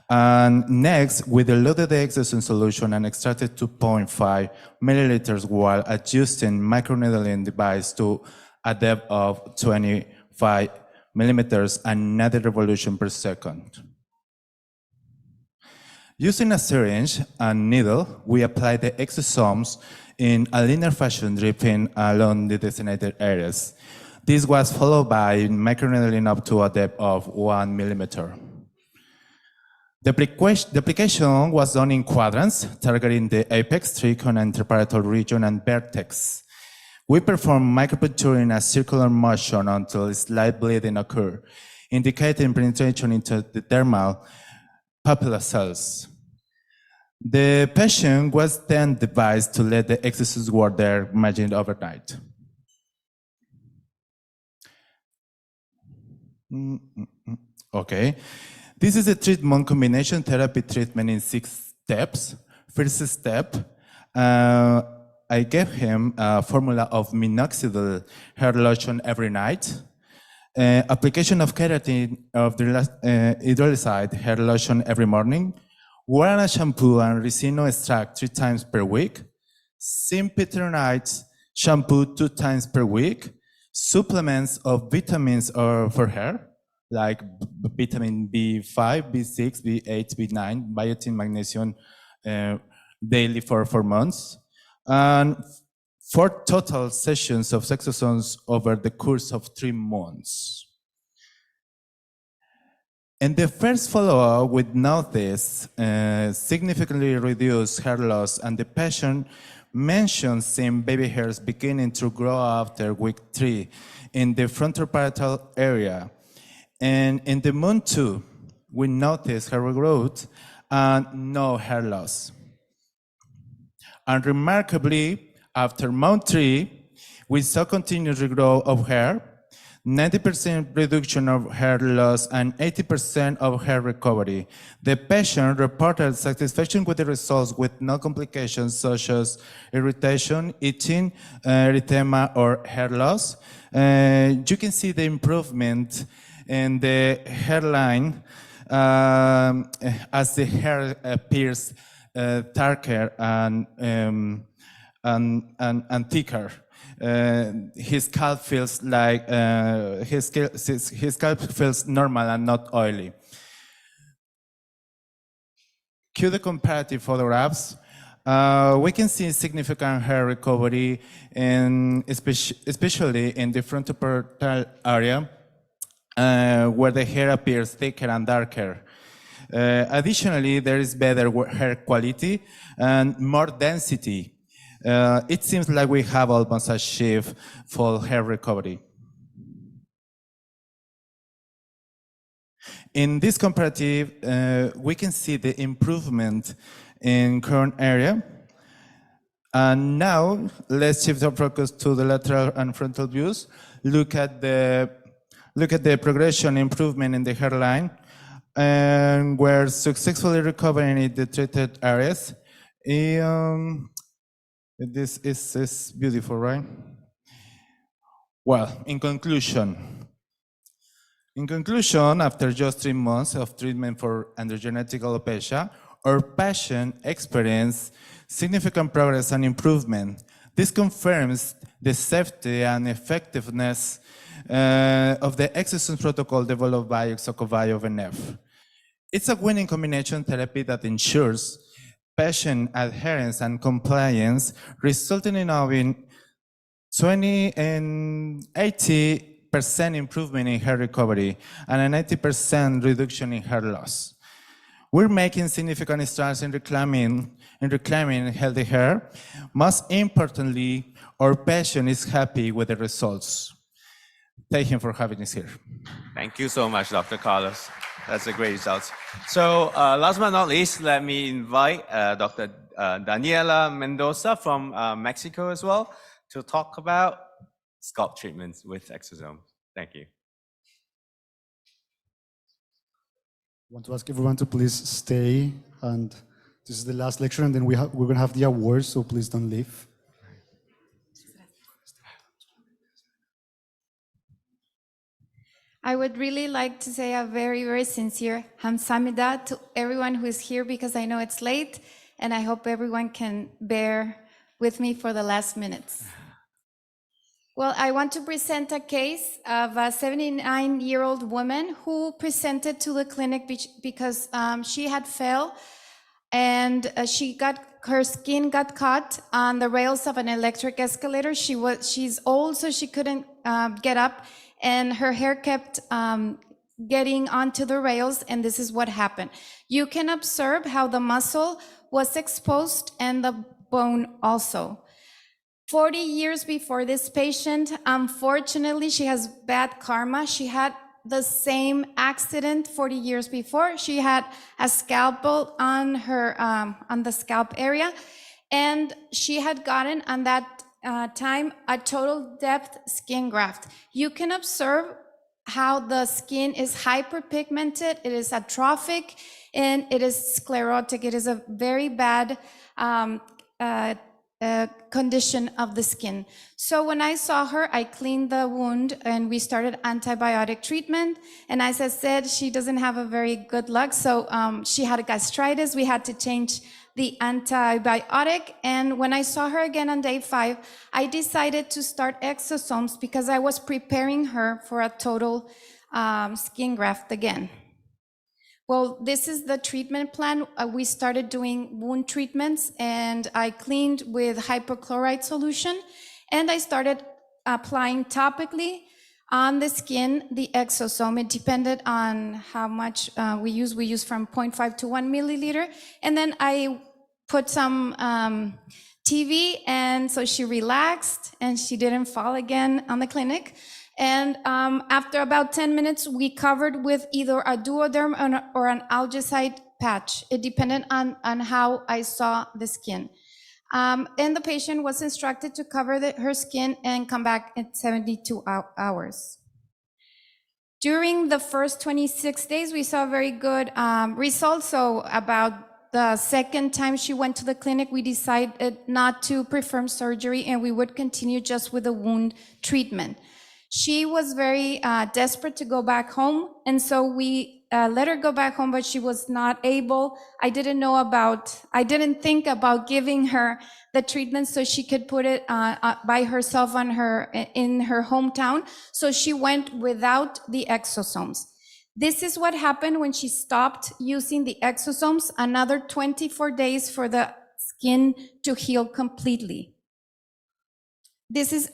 and next, we diluted the exosome solution and extracted 2.5 milliliters while adjusting microneedling device to a depth of 25 millimeters and 90 revolutions per second. Using a syringe and needle, we applied the exosomes in a linear fashion dripping along the designated areas. This was followed by microneedling up to a depth of 1 millimeter. The application was done in quadrants, targeting the apex, tricone, interparietal region, and vertex. We performed micropuncture in a circular motion until slight bleeding occurred, indicating penetration into the dermal papilla cells. The patient was then advised to let the exosomes work their magic overnight. Okay. This is a treatment combination therapy treatment in 6 steps. First step, I gave him a formula of minoxidil hair lotion every night. Application of keratin of the hydrolyzed hair lotion every morning. Guarana shampoo and ricino extract 3 times per week. Simpitronite shampoo 2 times per week. supplements of vitamins for hair, like vitamin B5, B6, B8, B9, biotin, magnesium, daily for 4 months, and 4 total sessions of Exosomes over the course of 3 months. In the first follow-up, we noticed significantly reduced hair loss, and the patient mentioned seeing baby hairs beginning to grow after week 3 in the frontoparietal area. And in the month 2, we noticed hair growth and no hair loss. And remarkably, after month 3, we saw continued regrowth of hair, 90% reduction of hair loss, and 80% of hair recovery. The patient reported satisfaction with the results with no complications such as irritation, itching, erythema, or hair loss. You can see the improvement in the hairline as the hair appears darker and thicker. His scalp feels like his scalp feels normal and not oily. Cue the comparative photographs. We can see significant hair recovery, especially in the frontoparietal area, where the hair appears thicker and darker. Additionally, there is better hair quality and more density. It seems like we have almost achieved full hair recovery. In this comparative, we can see the improvement in current area. And now, let's shift our focus to the lateral and frontal views. Look at the progression improvement in the hairline, and we're successfully recovering in the treated areas. This is beautiful, right? Well, in conclusion, after just 3 months of treatment for androgenetic alopecia, our patient experienced significant progress and improvement. This confirms the safety and effectiveness of the Exosomes protocol developed by ExosomeVNF. It's a winning combination therapy that ensures patient adherence and compliance, resulting in having 20 and 80% improvement in hair recovery and an 80% reduction in hair loss. We're making significant strides in reclaiming healthy hair. Most importantly, our patient is happy with the results. Thank you for having us here. Thank you so much, Dr. Carlos. That's a great result. So last but not least, let me invite Dr. Daniela Mendoza from Mexico as well to talk about scalp treatments with Exosome. Thank you. I want to ask everyone to please stay, and this is the last lecture, and then we're going to have the awards, so please don't leave. I would really like to say a very, very sincere hamsamida to everyone who is here, because I know it's late, and I hope everyone can bear with me for the last minutes. Well, I want to present a case of a 79-year-old woman who presented to the clinic because she had fell, and her skin got caught on the rails of an electric escalator. She's old, so she couldn't get up, and her hair kept getting onto the rails, and this is what happened. You can observe how the muscle was exposed and the bone also. 40 years before this patient, unfortunately, she has bad karma. She had the same accident 40 years before. She had a scalpel on her on the scalp area, and she had gotten on that time a total depth skin graft. You can observe how the skin is hyperpigmented, it is atrophic, and it is sclerotic. It is a very bad condition of the skin. So when I saw her, I cleaned the wound and we started antibiotic treatment. And as I said, she doesn't have a very good luck. So she had gastritis. We had to change the antibiotic. And when I saw her again on day 5, I decided to start Exosomes because I was preparing her for a total skin graft again. Well, this is the treatment plan. We started doing wound treatments, and I cleaned with hypochlorite solution, and I started applying topically on the skin the exosome. It depended on how much we use. We use from 0.5 to 1 milliliter. And then I put some TV, and so she relaxed and she didn't fall again on the clinic. And after about 10 minutes, we covered with either a duoderm or an algicide patch. It depended on how I saw the skin. And the patient was instructed to cover her skin and come back in 72 hours. During the first 26 days, we saw very good results. So about the second time she went to the clinic, we decided not to perform surgery, and we would continue just with the wound treatment. She was very desperate to go back home, and so we let her go back home, but she was not able. I didn't think about giving her the treatment so she could put it by herself in her hometown. So she went without the exosomes. This is what happened when she stopped using the exosomes. Another 24 days for the skin to heal completely. This is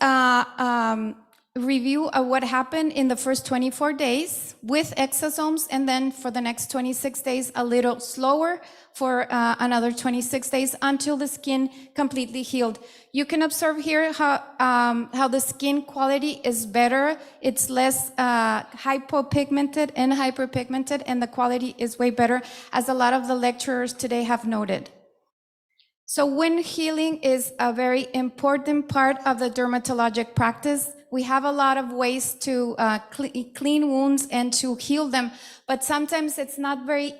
review of what happened in the first 24 days with exosomes, and then for the next 26 days, a little slower for another 26 days until the skin completely healed. You can observe here how the skin quality is better. It's less hypopigmented and hyperpigmented, and the quality is way better, as a lot of the lecturers today have noted. So wound healing is a very important part of the dermatologic practice. We have a lot of ways to clean wounds and to heal them, but sometimes it's not very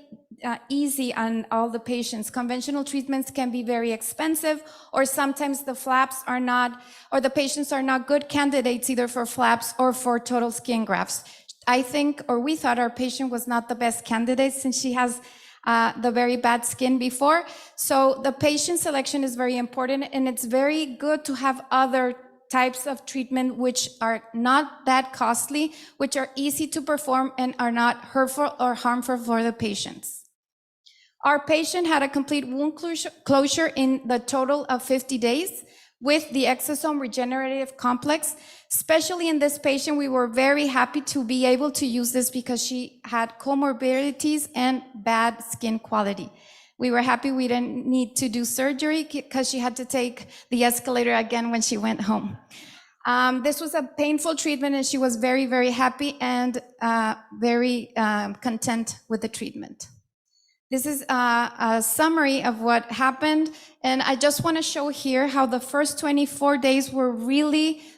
easy on all the patients. Conventional treatments can be very expensive, or sometimes the flaps are not, or the patients are not good candidates either for flaps or for total skin grafts. I think, or we thought, our patient was not the best candidate since she has the very bad skin before. So the patient selection is very important, and it's very good to have other types of treatment which are not that costly, which are easy to perform and are not hurtful or harmful for the patients. Our patient had a complete wound closure in the total of 50 days with the Exosome Regenerative Complex. Especially in this patient, we were very happy to be able to use this because she had comorbidities and bad skin quality. We were happy we didn't need to do surgery because she had to take the escalator again when she went home. This was a painful treatment, and she was very, very happy and very content with the treatment. This is a summary of what happened, and I just want to show here how the first 24 days were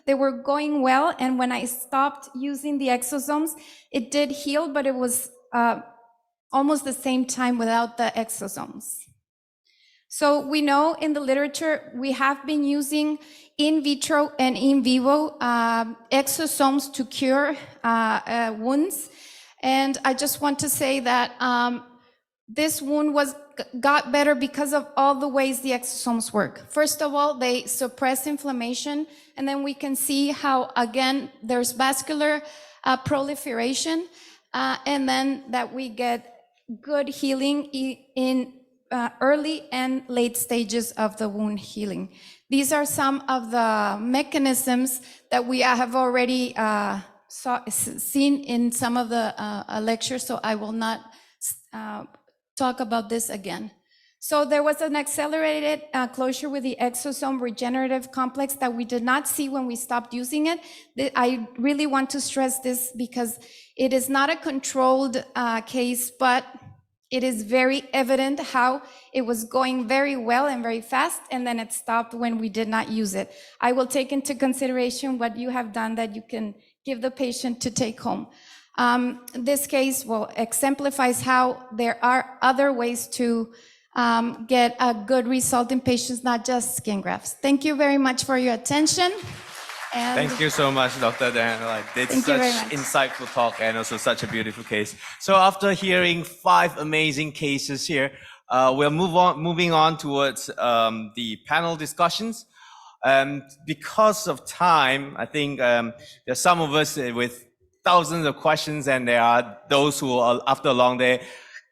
they were going well, and when I stopped using the exosomes, it did heal, but it was almost the same time without the exosomes. So we know in the literature we have been using in vitro and in vivo exosomes to cure wounds, and I just want to say that this wound got better because of all the ways the exosomes work. First of all, they suppress inflammation, and then we can see how, again, there's vascular proliferation, and then that we get good healing in early and late stages of the wound healing. These are some of the mechanisms that we have already seen in some of the lectures, so I will not talk about this again. So there was an accelerated closure with the Exosome Regenerative Complex that we did not see when we stopped using it. I really want to stress this because it is not a controlled case, but it is very evident how it was going very well and very fast, and then it stopped when we did not use it. I will take into consideration what you have done that you can give the patient to take home. This case exemplifies how there are other ways to get a good result in patients, not just skin grafts. Thank you very much for your attention. And thank you so much, Dr. Dan. It's such insightful talk and also such a beautiful case. So after hearing 5 amazing cases here, We're moving on towards the panel discussions. Because of time, I think there's some of us with thousands of questions, and there are those who, after a long day,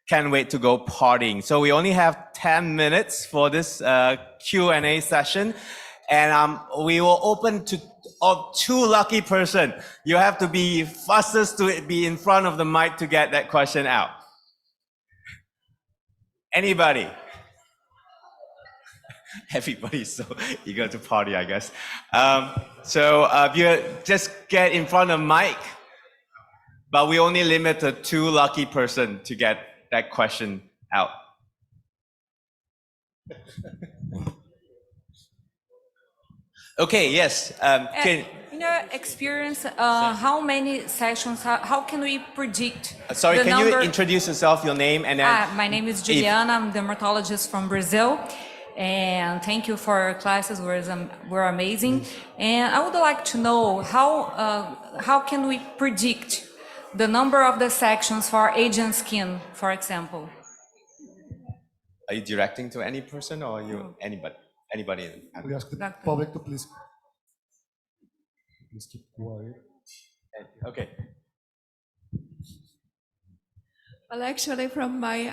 can't wait to go partying. So we only have 10 minutes for this Q&A session, and we will open to two lucky person. You have to be fastest to be in front of the mic to get that question out. Anybody? Everybody's so eager to party, I guess. So you just get in front of mic, but we only limit to two lucky person to get that question out. Okay, yes. In your experience, how many sessions, how can we predict Sorry, the can number? you introduce yourself, your name, and then... My name is Juliana, I'm a dermatologist from Brazil. And thank you for your classes, were amazing. And I would like to know how can we predict the number of the sections for Asian skin, for example? Are you directing to any person or you anybody? Anybody? We ask the public to please keep quiet. Okay. Well, actually, from my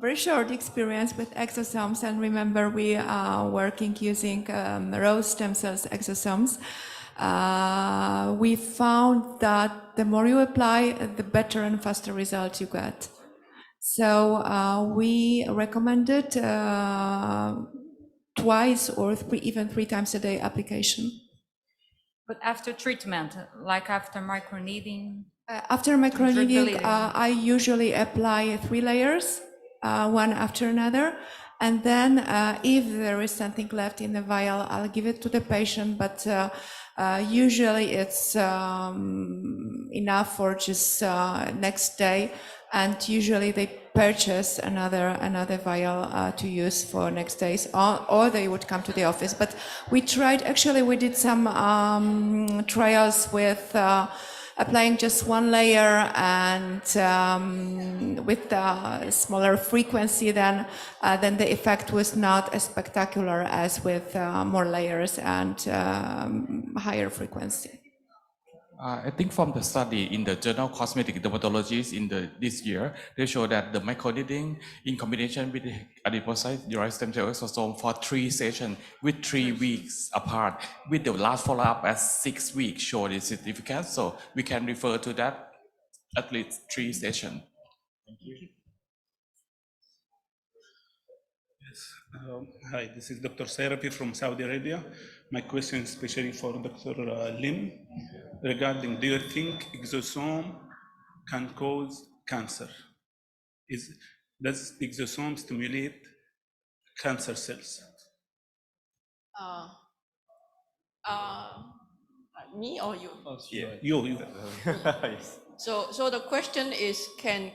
very short experience with exosomes, and remember we are working using rose stem cells exosomes, we found that the more you apply, the better and faster result you get. So we recommended twice or even three times a day application. But after treatment, like after microneedling? After microneedling, I usually apply 3 layers, one after another. And then if there is something left in the vial, I'll give it to the patient. But usually it's enough for just next day. And usually they purchase another vial to use for next days, or they would come to the office. But we tried, actually we did some trials with applying just 1 layer and with a smaller frequency, then the effect was not as spectacular as with more layers and higher frequency. I think from the study in the journal Cosmetic Dermatology this year, they show that the microneedling in combination with the adipocyte-derived stem cell exosome for 3 sessions with 3 weeks apart, with the last follow-up at 6 weeks show the significance. So we can refer to that at least 3 sessions. Thank you. Hi, this is Dr. Serapi from Saudi Arabia. My question is especially for Dr. Lim regarding, do you think exosome can cause cancer? Does exosome stimulate cancer cells? Me or you? Yeah, you. So the question is, can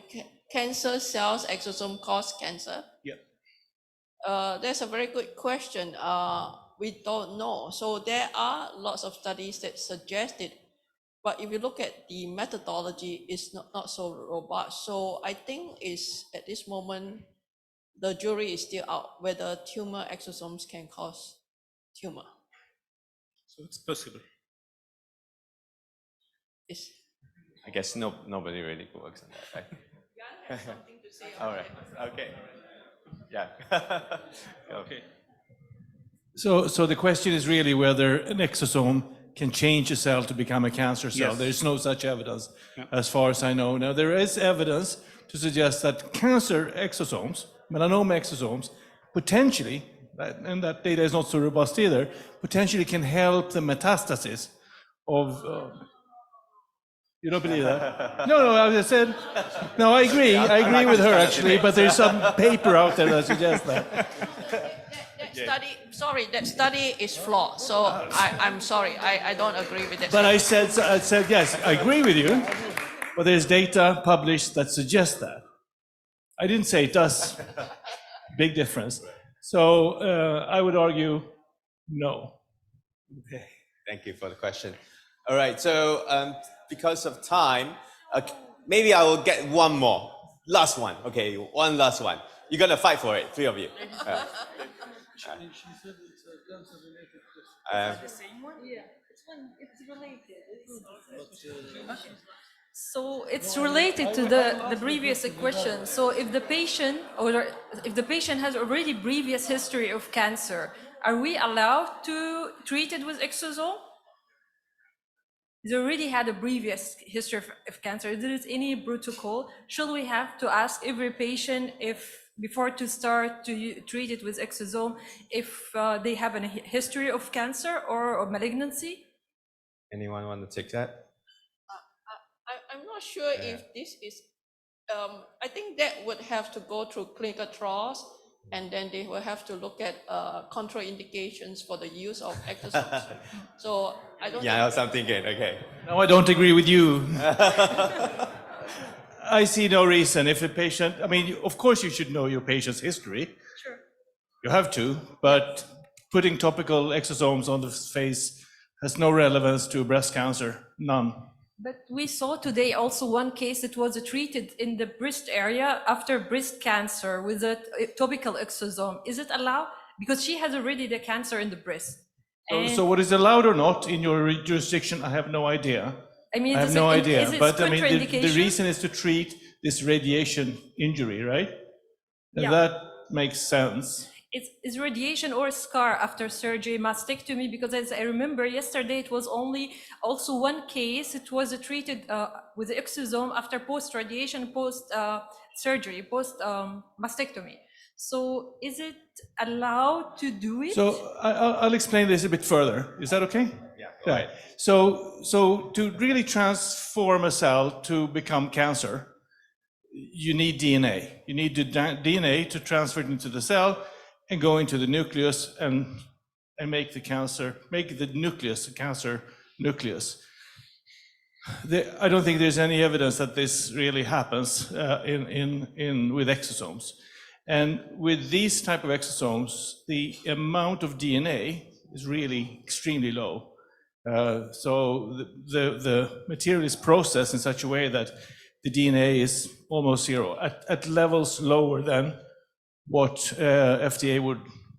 cancer cells exosome cause cancer? Yeah. That's a very good question. We don't know. So there are lots of studies that suggest it, but if you look at the methodology, it's not so robust. So I think at this moment, the jury is still out whether tumor exosomes can cause tumor. So it's possible. Yes. I guess nobody really works on that, right? Jan has something to say. All right. Okay. Yeah. Okay. So the question is really whether an exosome can change a cell to become a cancer cell. Yes. There's no such evidence, as far as I know. Now, there is evidence to suggest that cancer exosomes, melanoma exosomes, potentially, and that data is not so robust either, potentially can help the metastasis of... You don't believe that? No, I just said, no, I agree with her actually, but there's some paper out there that suggests that. That study is flawed, so I'm sorry, I don't agree with it. But I said yes, I agree with you, but there's data published that suggests that. I didn't say it does. Big difference. So I would argue no. Okay, thank you for the question. All right, so because of time, maybe I will get one more. Last one, okay, one last one. You're gonna fight for it, three of you. She said it's a cancer-related question. The same one? Yeah, it's related. So it's related to the previous question. So if the patient has already previous history of cancer, are we allowed to treat it with exosome? They already had a previous history of cancer. There is any protocol? Should we have to ask every patient if before to start to treat it with exosome if they have a history of cancer or malignancy? Anyone want to take that? I'm not sure if this is, I think that would have to go through clinical trials, and then they will have to look at contraindications for the use of exosomes. So I don't. Yeah, I'm thinking. Okay. No, I don't agree with you. I see no reason if the patient, I mean, of course you should know your patient's history. Sure. You have to, but putting topical exosomes on the face has no relevance to breast cancer, none. But we saw today also one case that was treated in the breast area after breast cancer with a topical exosome. Is it allowed? Because she has already the cancer in the breast. So what is allowed or not in your jurisdiction, I have no idea. I mean, I have no idea, is it but I mean, the contraindication? reason is to treat this radiation injury, right? And Yeah. that makes sense. It's radiation or scar after surgery, mastectomy, because as I remember yesterday, it was only also one case. It was treated with exosome after post-radiation, post-surgery, post-mastectomy. So is it allowed to do it? So I'll explain this a bit further. Is that okay? Yeah. Right. So to really transform a cell to become cancer, you need DNA. You need the DNA to transfer it into the cell and go into the nucleus and make the nucleus a cancer nucleus. I don't think there's any evidence that this really happens with exosomes. And with these type of exosomes, the amount of DNA is really extremely low. So the material is processed in such a way that the DNA is almost zero, at levels lower than what FDA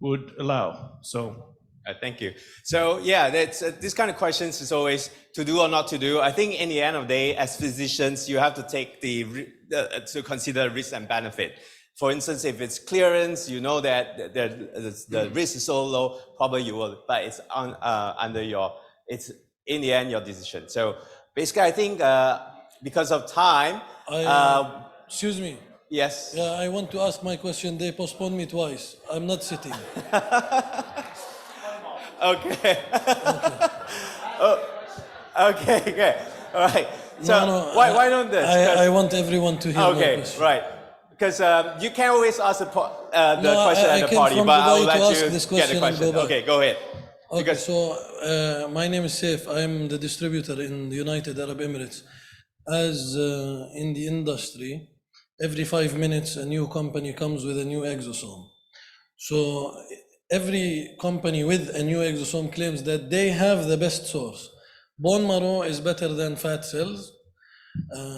would allow. So Thank you. So yeah, that's this kind of questions is always to do or not to do. I think in the end of the day, as physicians, you have to take to consider risk and benefit. For instance, if it's clearance, you know that the risk is so low, probably you will, but it's it's in the end your decision. So basically, I think because of time. Excuse me. Yes. Yeah, I want to ask my question. They postponed me twice. I'm not sitting. Okay. Okay. Okay. All right. So why don't this? I want everyone to hear my Okay. question. Right. Because you can always ask the question I at the came party, from but I'll Dubai to let ask you this get the question and question. go back. Okay. Go ahead. Okay. So my name is Saif. I'm the distributor in the United Arab Emirates. As in the industry, every 5 minutes a new company comes with a new exosome. So every company with a new exosome claims that they have the best source. Bone marrow is better than fat cells.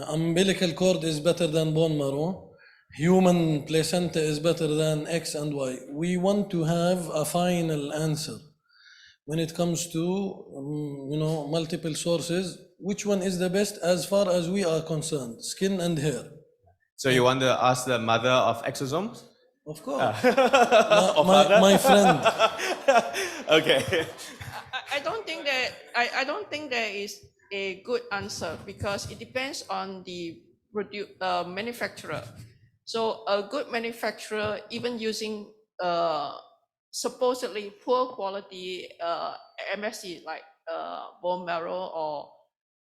Umbilical cord is better than bone marrow. Human placenta is better than X and Y. We want to have a final answer when it comes to multiple sources. Which one is the best as far as we are concerned? Skin and hair. So you want to ask the mother of exosomes? Of course. My friend. Okay. I don't think there is a good answer because it depends on the manufacturer. So a good manufacturer, even using supposedly poor quality MSC like bone marrow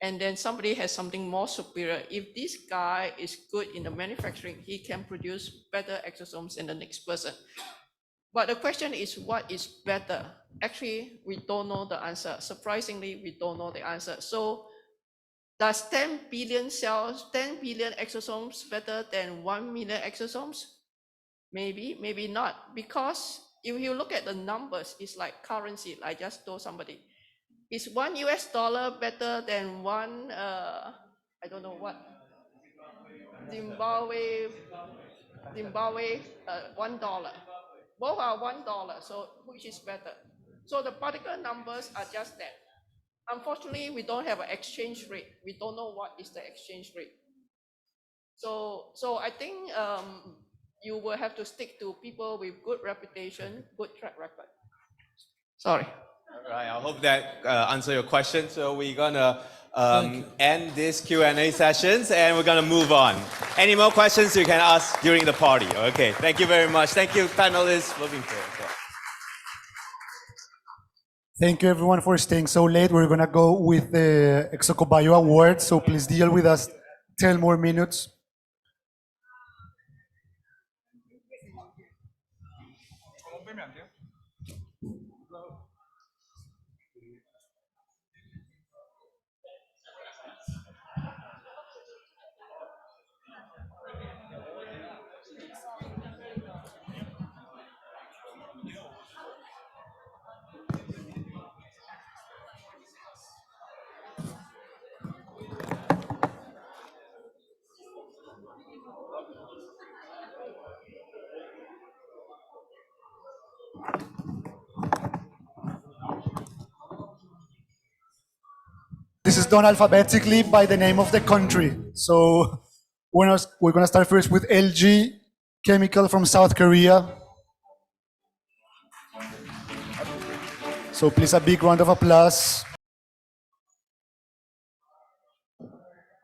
and then somebody has something more superior. If this guy is good in the manufacturing, he can produce better exosomes than the next person. But the question is, what is better? Actually, we don't know the answer. Surprisingly, we don't know the answer. So does 10 billion cells, 10 billion exosomes better than 1 million exosomes? Maybe, maybe not. Because if you look at the numbers, it's like currency. I just told somebody. Is $1 better than one, I don't know what, Zimbabwe Zimbabwe, $1. Both are $1, so which is better? So the particular numbers are just that. Unfortunately, we don't have an exchange rate. We don't know what is the exchange rate. So I think you will have to stick to people with good reputation, good track record. Sorry. All right, I hope that answers your question. So we're gonna end this Q&A sessions and we're gonna move on. Any more questions you can ask during the party? Okay, thank you very much. Thank you, panelists. Moving forward. Thank you everyone for staying so late. We're gonna go with the Exocobayo Award, so please deal with us 10 more minutes. This is done alphabetically by the name of the country. So we're gonna start first with LG Chemical from South Korea. So please a big round of applause.